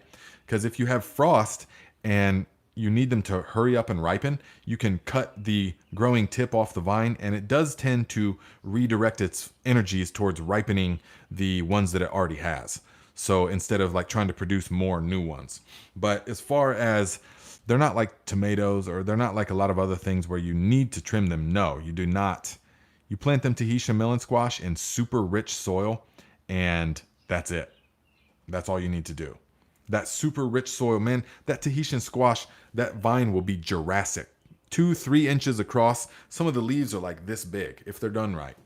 Because if you have frost and you need them to hurry up and ripen, you can cut the growing tip off the vine, and it does tend to redirect its energies towards ripening the ones that it already has. So instead of like trying to produce more new ones. But as far as they're not like tomatoes, or they're not like a lot of other things where you need to trim them. No, you do not. You plant them Tahitian melon squash in super rich soil, and that's it. That's all you need to do. That super rich soil, man, that Tahitian squash, that vine will be Jurassic 2-3 inches across. Some of the leaves are like this big if they're done right.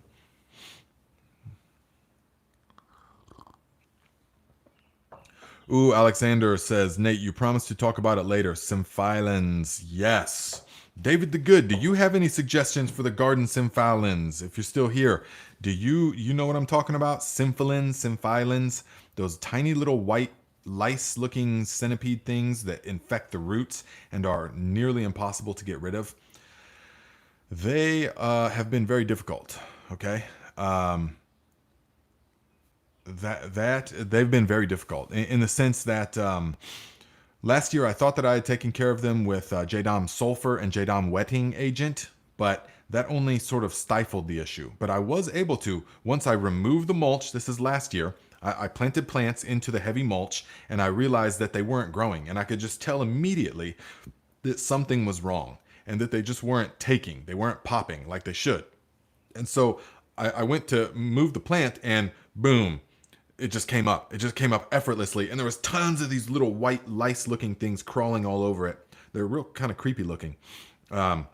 Ooh, Alexander says, Nate, you promised to talk about it later. Symphylans, yes. David the Good, do you have any suggestions for the garden symphylans? If you're still here, do you know what I'm talking about? Symphylans, those tiny little white lice-looking centipede things that infect the roots and are nearly impossible to get rid of. They have been very difficult. Okay. That they've been very difficult in the sense that last year I thought that I had taken care of them with JDOM sulfur and JDOM wetting agent, but that only sort of stifled the issue. But I was able to, once I removed the mulch, this is last year, I planted plants into the heavy mulch and I realized that they weren't growing, and I could just tell immediately that something was wrong and that they just weren't taking, they weren't popping like they should. And so I went to move the plant and boom, it just came up. It just came up effortlessly. And there was tons of these little white lice looking things crawling all over it. They're real kind of creepy looking. And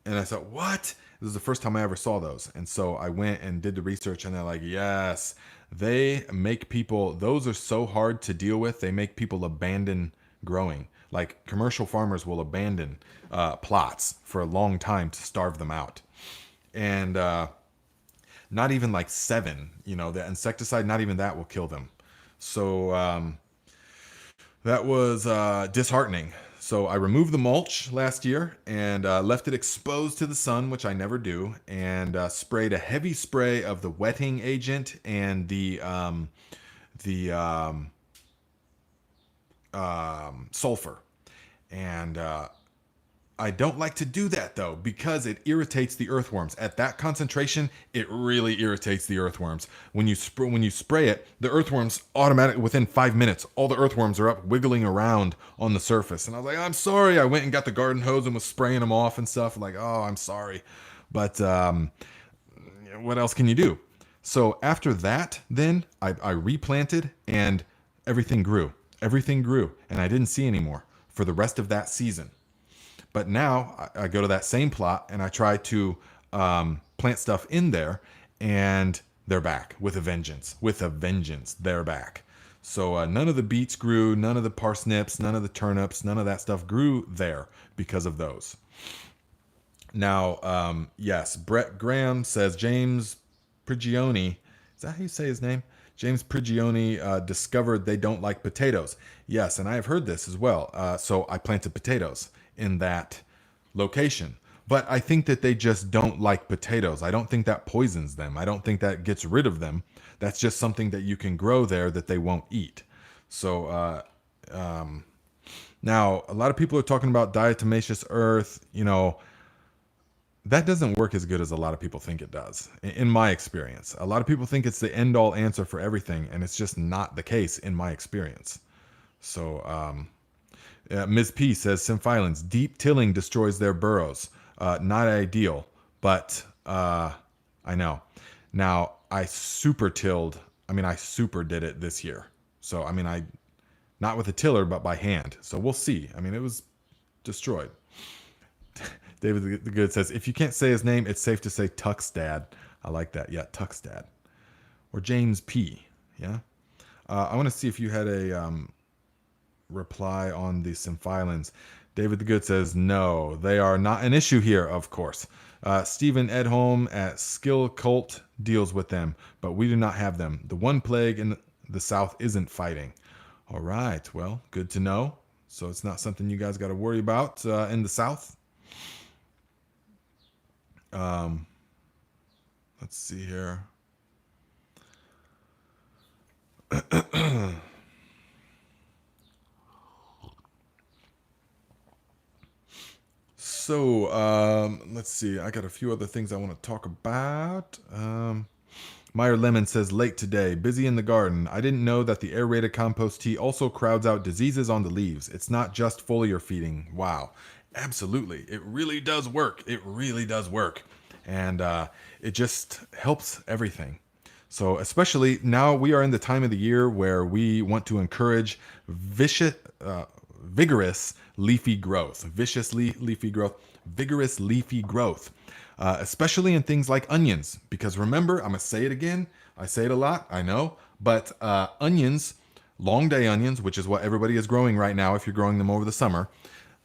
I thought, what? This is the first time I ever saw those. And so I went and did the research, and they're like, yes, they make people, those are so hard to deal with. They make people abandon growing. Like commercial farmers will abandon plots for a long time to starve them out. And not even like 7, the insecticide, not even that will kill them. So that was disheartening. So I removed the mulch last year and left it exposed to the sun, which I never do, and sprayed a heavy spray of the wetting agent and the sulfur. And I don't like to do that though, because it irritates the earthworms. At that concentration, it really irritates the earthworms. When you spray it, the earthworms automatically, within 5 minutes, all the earthworms are up wiggling around on the surface. And I was like, I'm sorry. I went and got the garden hose and was spraying them off and stuff. Like, oh, I'm sorry. But what else can you do? So after that, then I replanted and everything grew. Everything grew, and I didn't see any more for the rest of that season. But now I go to that same plot and I try to plant stuff in there, and they're back with a vengeance. With a vengeance, they're back. So none of the beets grew, none of the parsnips, none of the turnips, none of that stuff grew there because of those. Now, yes, Brett Graham says James Prigioni, is that how you say his name? James Prigioni discovered they don't like potatoes. Yes, and I have heard this as well. So I planted potatoes in that location. But I think that they just don't like potatoes. I don't think that poisons them. I don't think that gets rid of them. That's just something that you can grow there that they won't eat. So now a lot of people are talking about diatomaceous earth. That doesn't work as good as a lot of people think it does, in my experience. A lot of people think it's the end-all answer for everything, and it's just not the case in my experience. So Ms. P says, Symphylans, deep tilling destroys their burrows. Not ideal, but I know. Now, I super tilled. I super did it this year. So, I not with a tiller, but by hand. So we'll see. It was destroyed. David the Good says, if you can't say his name, it's safe to say Tuxdad. I like that. Yeah, Tuxdad. Or James P. Yeah. I want to see if you had a reply on the Symphylans. David the Good says, no, they are not an issue here, of course. Stephen Edholm at Skill Cult deals with them, but we do not have them. The one plague in the South isn't fighting. All right, well, good to know. So it's not something you guys got to worry about in the South. Let's see here. So, let's see. I got a few other things I want to talk about. Meyer Lemon says, late today, busy in the garden. I didn't know that the aerated compost tea also crowds out diseases on the leaves. It's not just foliar feeding. Wow. Absolutely. It really does work. It really does work. And it just helps everything. So especially now we are in the time of the year where we want to encourage vigorous leafy growth. Leafy growth. vigorous leafy growth, especially in things like onions. Because remember, I'm going to say it again. I say it a lot, I know, but onions, long day onions, which is what everybody is growing right now if you're growing them over the summer,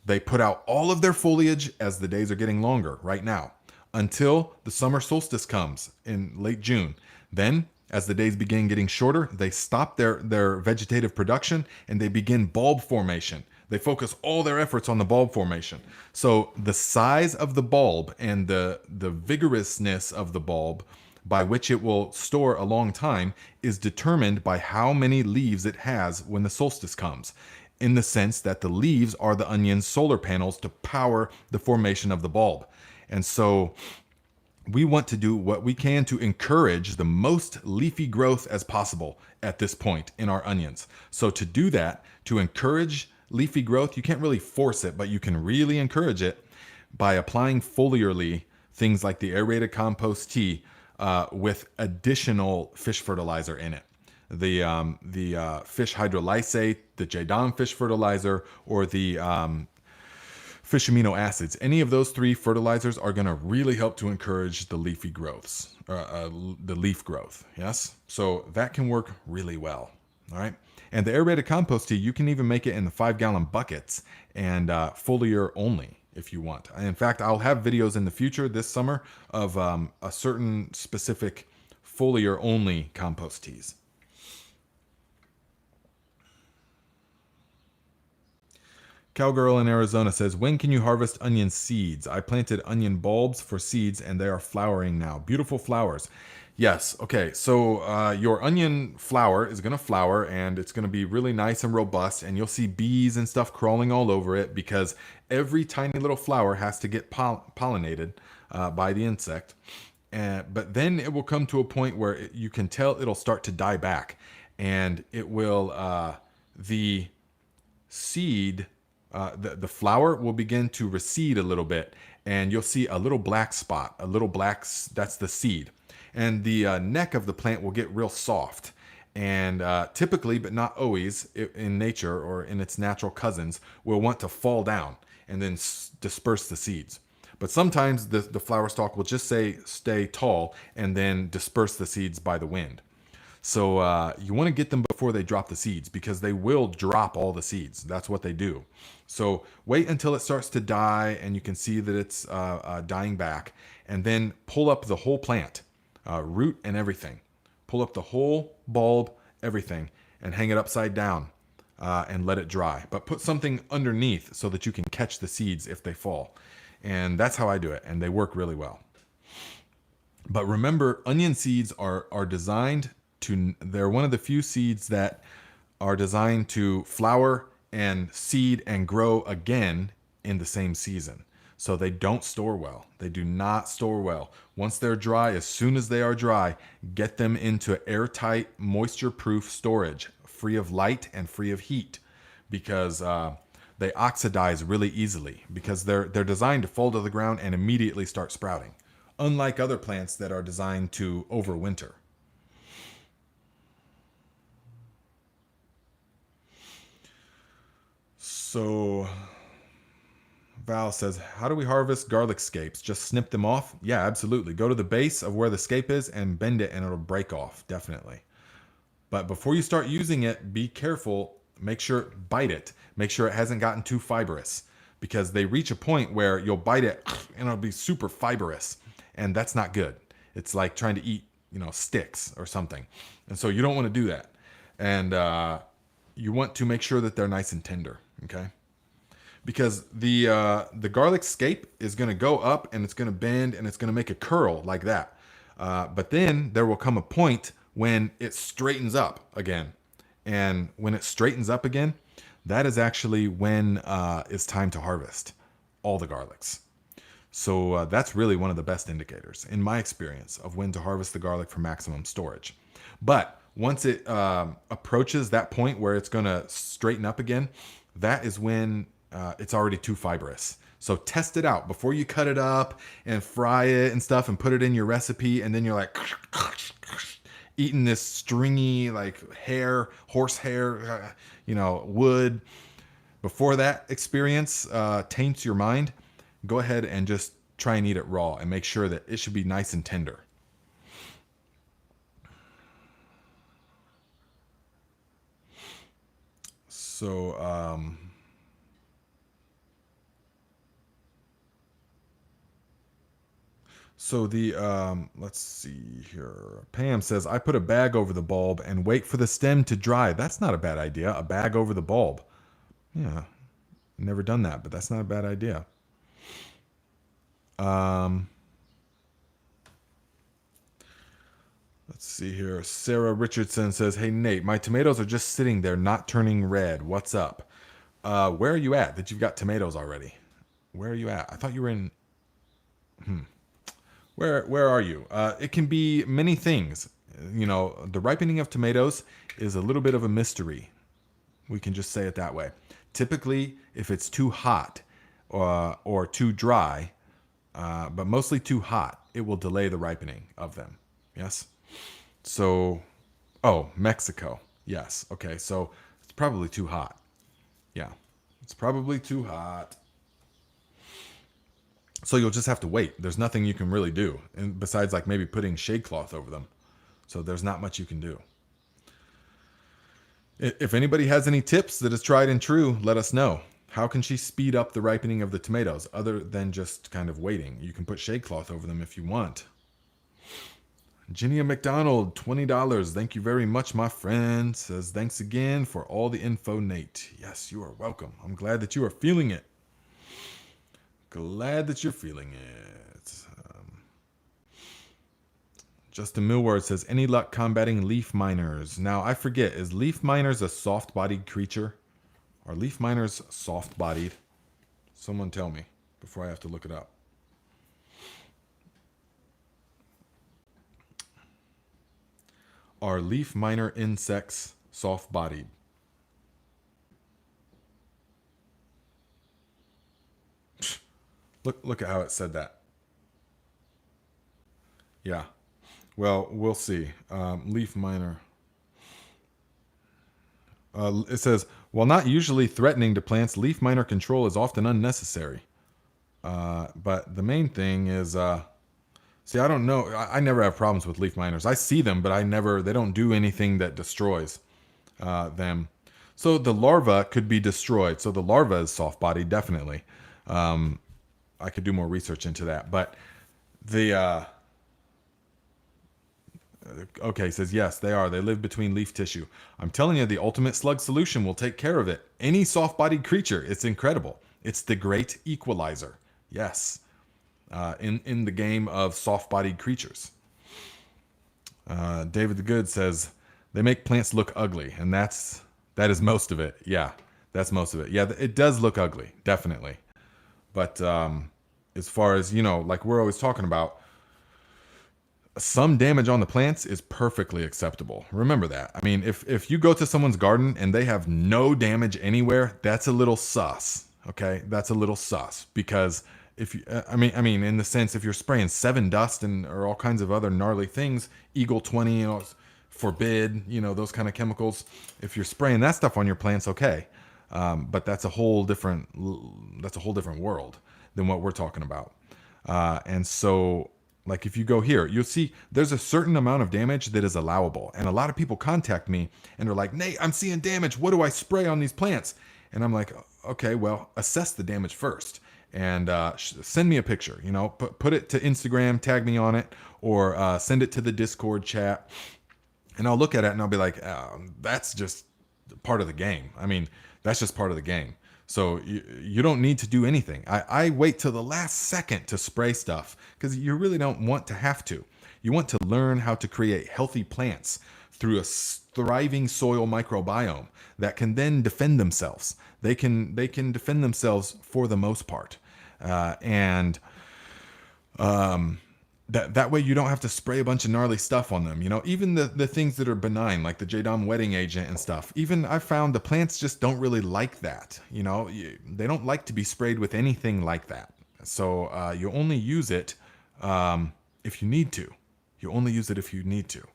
they put out all of their foliage as the days are getting longer right now until the summer solstice comes in late June. Then, as the days begin getting shorter, they stop their vegetative production and they begin bulb formation. They focus all their efforts on the bulb formation. So the size of the bulb and the vigorousness of the bulb by which it will store a long time is determined by how many leaves it has when the solstice comes, in the sense that the leaves are the onion's solar panels to power the formation of the bulb. And so we want to do what we can to encourage the most leafy growth as possible at this point in our onions. So to do that, to encourage leafy growth, you can't really force it, but you can really encourage it by applying foliarly things like the aerated compost tea with additional fish fertilizer in it. The fish hydrolysate, the Jadon fish fertilizer, or the fish amino acids. Any of those three fertilizers are going to really help to encourage the leafy growths, the leaf growth. Yes, so that can work really well. All right. And the aerated compost tea, you can even make it in the 5-gallon buckets and foliar only if you want. In fact, I'll have videos in the future this summer of a certain specific foliar only compost teas. Cowgirl in Arizona says, when can you harvest onion seeds? I planted onion bulbs for seeds and they are flowering now. Beautiful flowers. Yes. Okay. So your onion flower is going to flower and it's going to be really nice and robust, and you'll see bees and stuff crawling all over it because every tiny little flower has to get pollinated by the insect. But then it will come to a point where you can tell it'll start to die back, and it will, the seed, the flower will begin to recede a little bit, and you'll see a little black spot, that's the seed. And the neck of the plant will get real soft. And typically, but not always, in nature or in its natural cousins, will want to fall down and then disperse the seeds. But sometimes the flower stalk will just stay tall and then disperse the seeds by the wind. So you want to get them before they drop the seeds, because they will drop all the seeds. That's what they do. So wait until it starts to die and you can see that it's dying back, and then pull up the whole plant. Root and everything. Pull up the whole bulb, everything, and hang it upside down and let it dry. But put something underneath so that you can catch the seeds if they fall. And that's how I do it, and they work really well. But remember, onion seeds are designed to, they're one of the few seeds that are designed to flower and seed and grow again in the same season. So they don't store well. They do not store well. Once they're dry, as soon as they are dry, get them into airtight, moisture-proof storage, free of light and free of heat, because they oxidize really easily, because they're designed to fall to the ground and immediately start sprouting, unlike other plants that are designed to overwinter. So Val says, how do we harvest garlic scapes? Just snip them off? Yeah, absolutely. Go to the base of where the scape is and bend it and it'll break off, definitely. But before you start using it, be careful. Make sure, bite it. Make sure it hasn't gotten too fibrous, because they reach a point where you'll bite it and it'll be super fibrous, and that's not good. It's like trying to eat, sticks or something. And so you don't want to do that. And you want to make sure that they're nice and tender, okay? Because the garlic scape is going to go up and it's going to bend and it's going to make a curl like that. But then there will come a point when it straightens up again. And when it straightens up again, that is actually when it's time to harvest all the garlics. So that's really one of the best indicators, in my experience, of when to harvest the garlic for maximum storage. But once it approaches that point where it's going to straighten up again, that is when it's already too fibrous. So test it out before you cut it up and fry it and stuff and put it in your recipe, and then you're like eating this stringy like horsehair, wood. Before that experience taints your mind, go ahead and just try and eat it raw and make sure that it should be nice and tender. So, let's see here. Pam says, I put a bag over the bulb and wait for the stem to dry. That's not a bad idea. A bag over the bulb. Yeah, never done that, but that's not a bad idea. Let's see here. Sarah Richardson says, hey, Nate, my tomatoes are just sitting there not turning red. What's up? Where are you at that you've got tomatoes already? Where are you at? I thought you were in... Where are you? It can be many things. You know, the ripening of tomatoes is a little bit of a mystery. We can just say it that way. Typically, if it's too hot or too dry, but mostly too hot, it will delay the ripening of them. Yes? So, oh, Mexico. Yes. Okay, so it's probably too hot. Yeah, it's probably too hot. So you'll just have to wait. There's nothing you can really do, and besides like maybe putting shade cloth over them. So there's not much you can do. If anybody has any tips that is tried and true, let us know. How can she speed up the ripening of the tomatoes other than just kind of waiting? You can put shade cloth over them if you want. Ginia McDonald, $20. Thank you very much, my friend. Says, thanks again for all the info, Nate. Yes, you are welcome. I'm glad that you are feeling it. Glad that you're feeling it. Justin Millward says, any luck combating leaf miners? Now, I forget, is leaf miners a soft-bodied creature? Are leaf miners soft-bodied? Someone tell me before I have to look it up. Are leaf miner insects soft-bodied? Look at how it said that. Yeah. Well, we'll see. Leaf miner. It says, while not usually threatening to plants, leaf miner control is often unnecessary. But the main thing is, see, I don't know. I never have problems with leaf miners. I see them, but they don't do anything that destroys them. So the larva could be destroyed. So the larva is soft-bodied, definitely. I could do more research into that. But the... Okay, says, yes, they are. They live between leaf tissue. I'm telling you, the ultimate slug solution will take care of it. Any soft-bodied creature, it's incredible. It's the great equalizer. Yes. In the game of soft-bodied creatures. David the Good says, they make plants look ugly, and that is most of it. Yeah, that's most of it. Yeah, it does look ugly, definitely. But as far as, like we're always talking about, some damage on the plants is perfectly acceptable. Remember that. I mean, if you go to someone's garden and they have no damage anywhere, that's a little sus. Okay, that's a little sus because if you, I mean, in the sense if you're spraying 7 dust or all kinds of other gnarly things, Eagle 20, forbid, those kind of chemicals. If you're spraying that stuff on your plants, okay, but that's a whole different world than what we're talking about, and so. Like if you go here, you'll see there's a certain amount of damage that is allowable. And a lot of people contact me and they're like, Nate, I'm seeing damage. What do I spray on these plants? And I'm like, okay, well, assess the damage first. And send me a picture, put it to Instagram, tag me on it, or send it to the Discord chat. And I'll look at it and I'll be like, that's just part of the game. I mean, that's just part of the game. So you don't need to do anything. I wait till the last second to spray stuff because you really don't want to have to. You want to learn how to create healthy plants through a thriving soil microbiome that can then defend themselves. They can defend themselves for the most part. That way you don't have to spray a bunch of gnarly stuff on them. Even the things that are benign, like the J-Dom wetting agent and stuff. Even I found the plants just don't really like that. They don't like to be sprayed with anything like that. So you only use it if you need to. You only use it if you need to.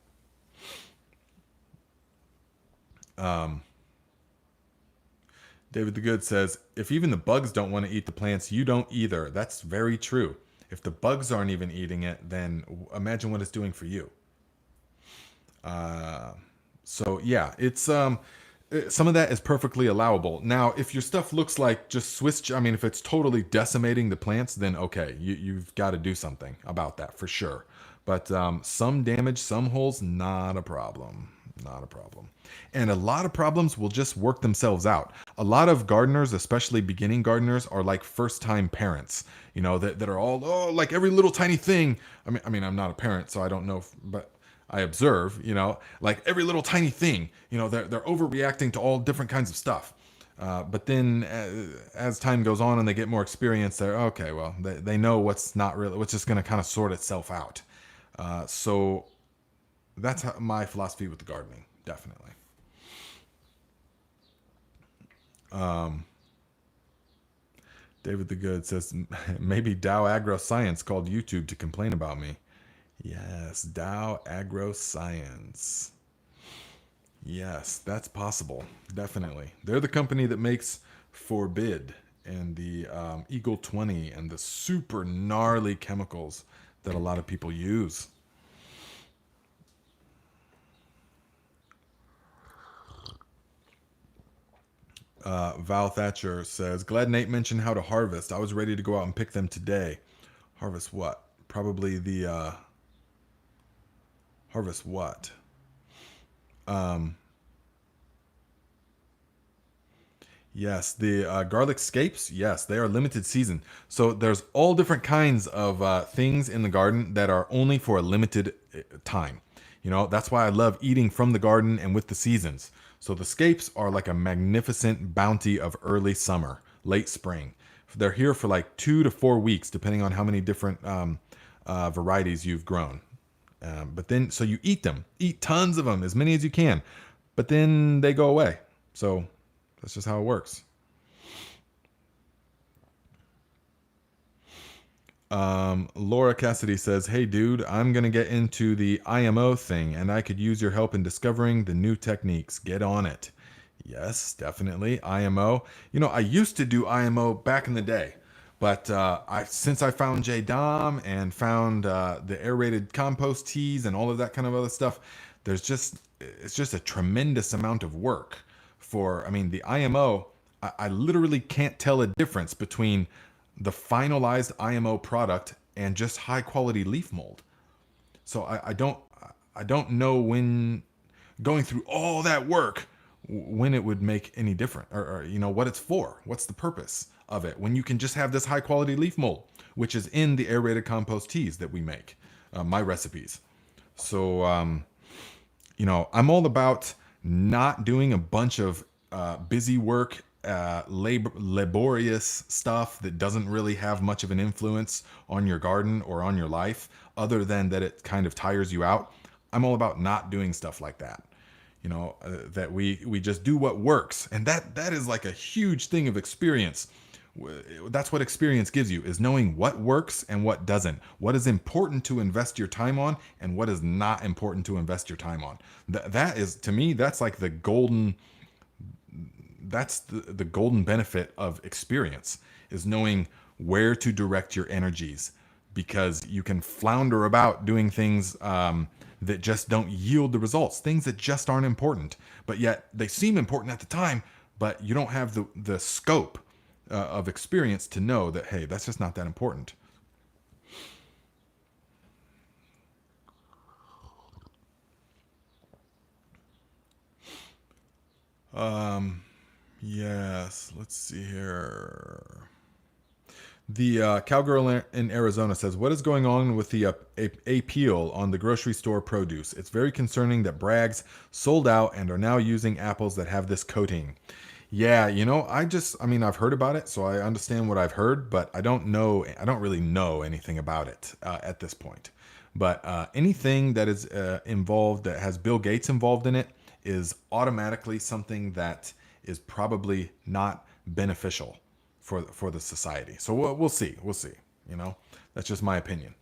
David the Good says, if even the bugs don't want to eat the plants, you don't either. That's very true. If the bugs aren't even eating it, then imagine what it's doing for you. Uh, so yeah, it's some of that is perfectly allowable. Now, if your stuff looks like just Swiss, I mean, if it's totally decimating the plants, then okay, you've got to do something about that for sure. But some damage, some holes, not a problem. Not a problem. And a lot of problems will just work themselves out. A lot of gardeners, especially beginning gardeners, are like first time parents, that are all, oh, like every little tiny thing. I mean, I'm not a parent, so I don't know, but I observe, like every little tiny thing, they're overreacting to all different kinds of stuff. But then as time goes on and they get more experience, they're okay. Well, they know what's just going to kind of sort itself out. So that's my philosophy with the gardening, definitely. David the Good says maybe Dow Agro Science called YouTube to complain about me. Yes, Dow Agro Science. Yes, that's possible. Definitely. They're the company that makes Forbid and the Eagle 20 and the super gnarly chemicals that a lot of people use. Val Thatcher says, glad Nate mentioned how to harvest. I was ready to go out and pick them today. Harvest what? Probably the harvest what? Yes, the garlic scapes. Yes, they are limited season. So there's all different kinds of things in the garden that are only for a limited time. That's why I love eating from the garden and with the seasons. So the scapes are like a magnificent bounty of early summer, late spring. They're here for like 2 to 4 weeks, depending on how many different varieties you've grown. But then, so you eat tons of them, as many as you can, but then they go away. So that's just how it works. Laura Cassidy says, hey dude, I'm going to get into the IMO thing and I could use your help in discovering the new techniques. Get on it. Yes, definitely. IMO. I used to do IMO back in the day, but since I found J Dom and found the aerated compost teas and all of that kind of other stuff, it's just a tremendous amount of work the IMO. I literally can't tell a difference between the finalized IMO product and just high quality leaf mold. So I don't know when going through all that work when it would make any difference or what it's for. What's the purpose of it when you can just have this high quality leaf mold, which is in the aerated compost teas that we make, my recipes. So I'm all about not doing a bunch of busy work, laborious stuff that doesn't really have much of an influence on your garden or on your life, other than that it kind of tires you out. I'm all about not doing stuff like that. That we just do what works, and that is like a huge thing of experience. That's what experience gives you, is knowing what works and what doesn't, what is important to invest your time on and what is not important to invest your time on. That is, to me, that's like the golden benefit of experience, is knowing where to direct your energies, because you can flounder about doing things that just don't yield the results, things that just aren't important, but yet they seem important at the time, but you don't have the scope of experience to know that, hey, that's just not that important. Yes, let's see here. The cowgirl in Arizona says, what is going on with the appeal on the grocery store produce? It's very concerning that Bragg's sold out and are now using apples that have this coating. Yeah, I've heard about it, so I understand what I've heard, but I don't really know anything about it at this point. But anything that is involved, that has Bill Gates involved in it, is automatically something that is probably not beneficial for the society. So we'll see. That's just my opinion.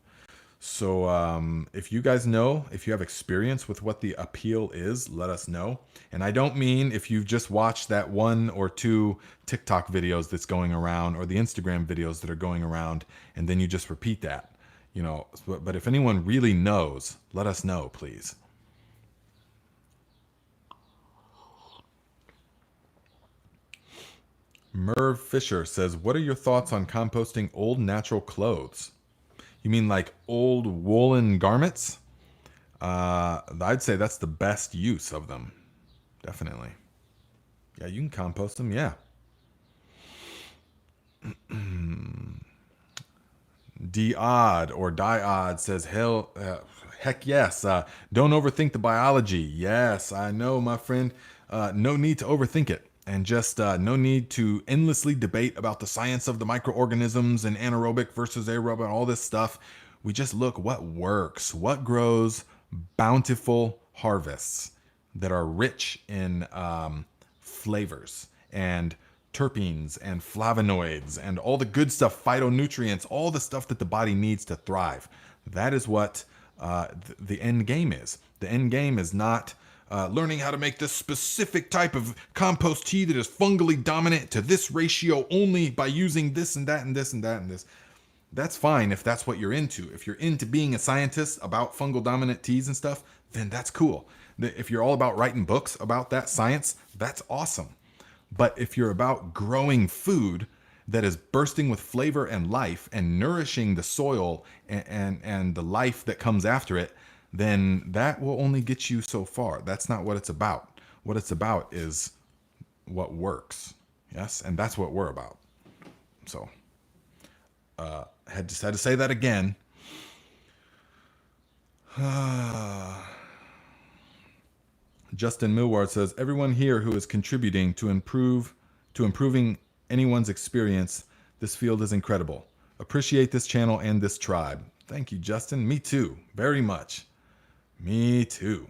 So if you guys know, if you have experience with what the appeal is, let us know. And I don't mean if you've just watched that one or two TikTok videos that's going around or the Instagram videos that are going around and then you just repeat that. You know, but if anyone really knows, let us know, please. Merv Fisher says, "What are your thoughts on composting old natural clothes? You mean like old woolen garments? I'd say that's the best use of them. Definitely. Yeah, you can compost them. Yeah. D-Odd or Die-Odd says, heck yes. Don't overthink the biology. Yes, I know, my friend. No need to overthink it. And just no need to endlessly debate about the science of the microorganisms and anaerobic versus aerobic and all this stuff. We just look what works, what grows bountiful harvests that are rich in flavors and terpenes and flavonoids and all the good stuff, phytonutrients, all the stuff that the body needs to thrive. That is what the end game is. The end game is not learning how to make this specific type of compost tea that is fungally dominant to this ratio only by using this and that and this and that and this. That's fine if that's what you're into. If you're into being a scientist about fungal dominant teas and stuff, then that's cool. If you're all about writing books about that science, that's awesome. But if you're about growing food that is bursting with flavor and life and nourishing the soil and the life that comes after it, then that will only get you so far. That's not what it's about. What it's about is what works. Yes, and that's what we're about. So, had to say that again. Justin Millward says, everyone here who is contributing to improving anyone's experience, this field is incredible. Appreciate this channel and this tribe. Thank you, Justin. Me too. Very much. Me too.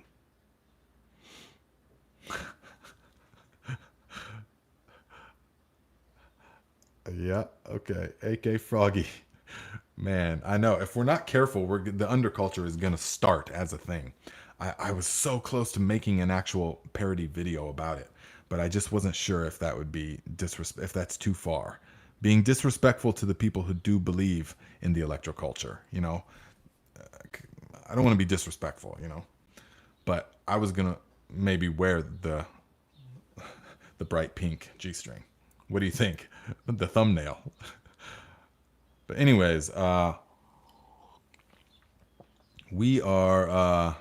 Yeah, okay. AK Froggy. Man, I know. If we're not careful, the underculture is going to start as a thing. I was so close to making an actual parody video about it, but I just wasn't sure if that would be if that's too far. Being disrespectful to the people who do believe in the electroculture, you know. I don't want to be disrespectful, you know. But I was going to maybe wear the bright pink G-string. What do you think? The thumbnail. But anyways, we are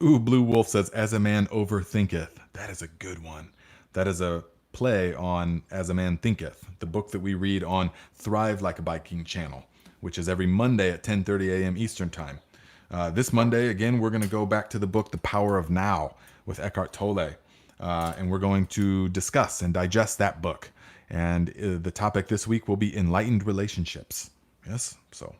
Blue Wolf says, as a man overthinketh. That is a good one. That is a play on As a Man Thinketh, the book that we read on Thrive Like a Viking channel, which is every Monday at 10:30 a.m. Eastern Time. This Monday, again, we're going to go back to the book The Power of Now with Eckhart Tolle. And we're going to discuss and digest that book. And the topic this week will be enlightened relationships. Yes, so.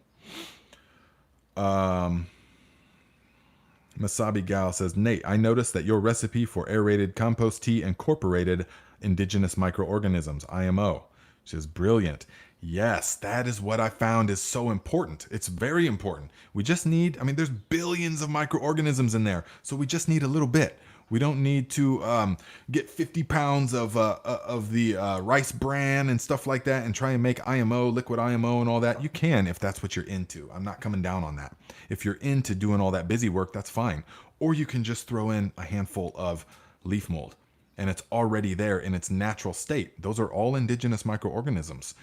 Masabi Gal says, Nate, I noticed that your recipe for aerated compost tea incorporated indigenous microorganisms, IMO. She says, brilliant. Yes, that is what I found is so important. It's very important. We just need, there's billions of microorganisms in there, so we just need a little bit. We don't need to get 50 pounds of the rice bran and stuff like that and try and make IMO, liquid IMO and all that. You can if that's what you're into. I'm not coming down on that. If you're into doing all that busy work, that's fine. Or you can just throw in a handful of leaf mold and it's already there in its natural state. Those are all indigenous microorganisms,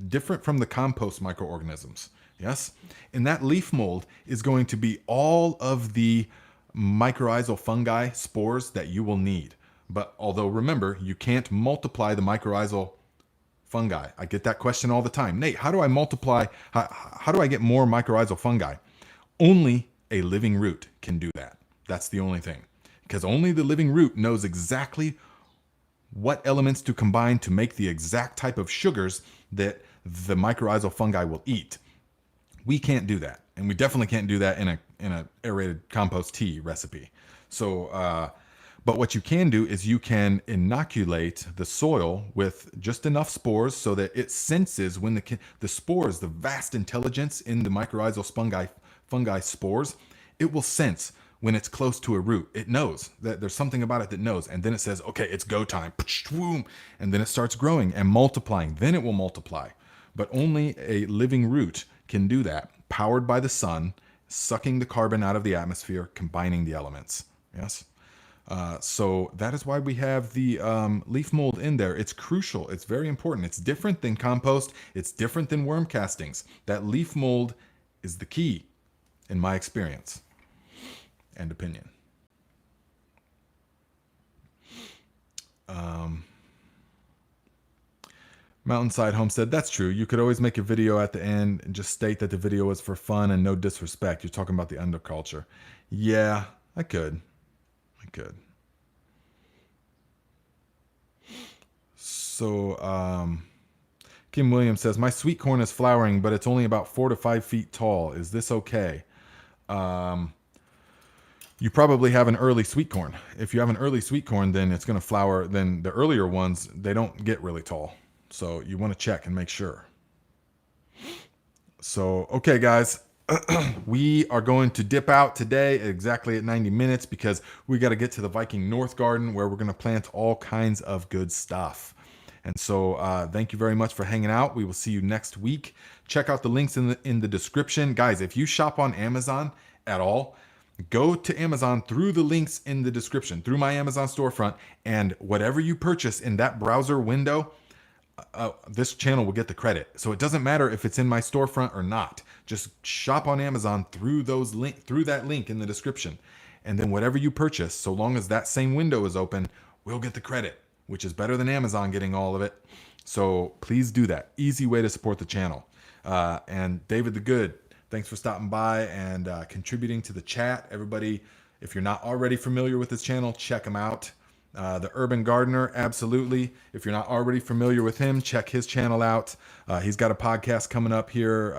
different from the compost microorganisms. Yes? And that leaf mold is going to be all of the mycorrhizal fungi spores that you will need. But although remember, you can't multiply the mycorrhizal fungi. I get that question all the time. Nate, how do I multiply? How do I get more mycorrhizal fungi? Only a living root can do that. That's the only thing. Because only the living root knows exactly what elements to combine to make the exact type of sugars that the mycorrhizal fungi will eat. We can't do that. And we definitely can't do that in a aerated compost tea recipe. So, but what you can do is you can inoculate the soil with just enough spores so that it senses when the spores, the vast intelligence in the mycorrhizal fungi spores, it will sense when it's close to a root. It knows that there's something about it that knows. And then it says, okay, it's go time. And then it starts growing and multiplying. Then it will multiply. But only a living root can do that, powered by the sun, sucking the carbon out of the atmosphere, combining the elements. Yes? So that is why we have the leaf mold in there. It's crucial. It's very important. It's different than compost. It's different than worm castings. That leaf mold is the key, in my experience and opinion. Mountainside Homestead, that's true. You could always make a video at the end and just state that the video was for fun and no disrespect. You're talking about the underculture. Yeah, I could. So, Kim Williams says, my sweet corn is flowering, but it's only about 4 to 5 feet tall. Is this okay? You probably have an early sweet corn. If you have an early sweet corn, then it's going to flower. Then the earlier ones, they don't get really tall. So you want to check and make sure. So, okay, guys. We are going to dip out today exactly at 90 minutes because we got to get to the Viking North Garden where we're going to plant all kinds of good stuff. And so thank you very much for hanging out. We will see you next week. Check out the links in the description. Guys, if you shop on Amazon at all, go to Amazon through the links in the description, through my Amazon storefront, and whatever you purchase in that browser window, this channel will get the credit. So it doesn't matter if it's in my storefront or not. Just shop on Amazon through that link in the description. And then whatever you purchase, so long as that same window is open, we'll get the credit, which is better than Amazon getting all of it. So please do that. Easy way to support the channel. And David the Good, thanks for stopping by and contributing to the chat. Everybody, if you're not already familiar with this channel, check him out. The Urban Gardener, absolutely. If you're not already familiar with him, check his channel out. He's got a podcast coming up here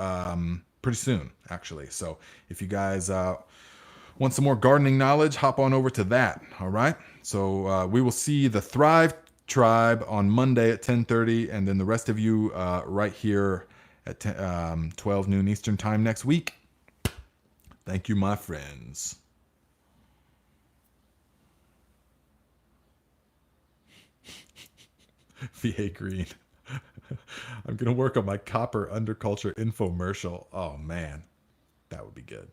pretty soon, actually. So if you guys want some more gardening knowledge, hop on over to that. All right. So we will see the Thrive Tribe on Monday at 10:30, and then the rest of you right here at 12 noon Eastern time next week. Thank you, my friends. VA Green. I'm going to work on my copper underculture infomercial. Oh, man. That would be good.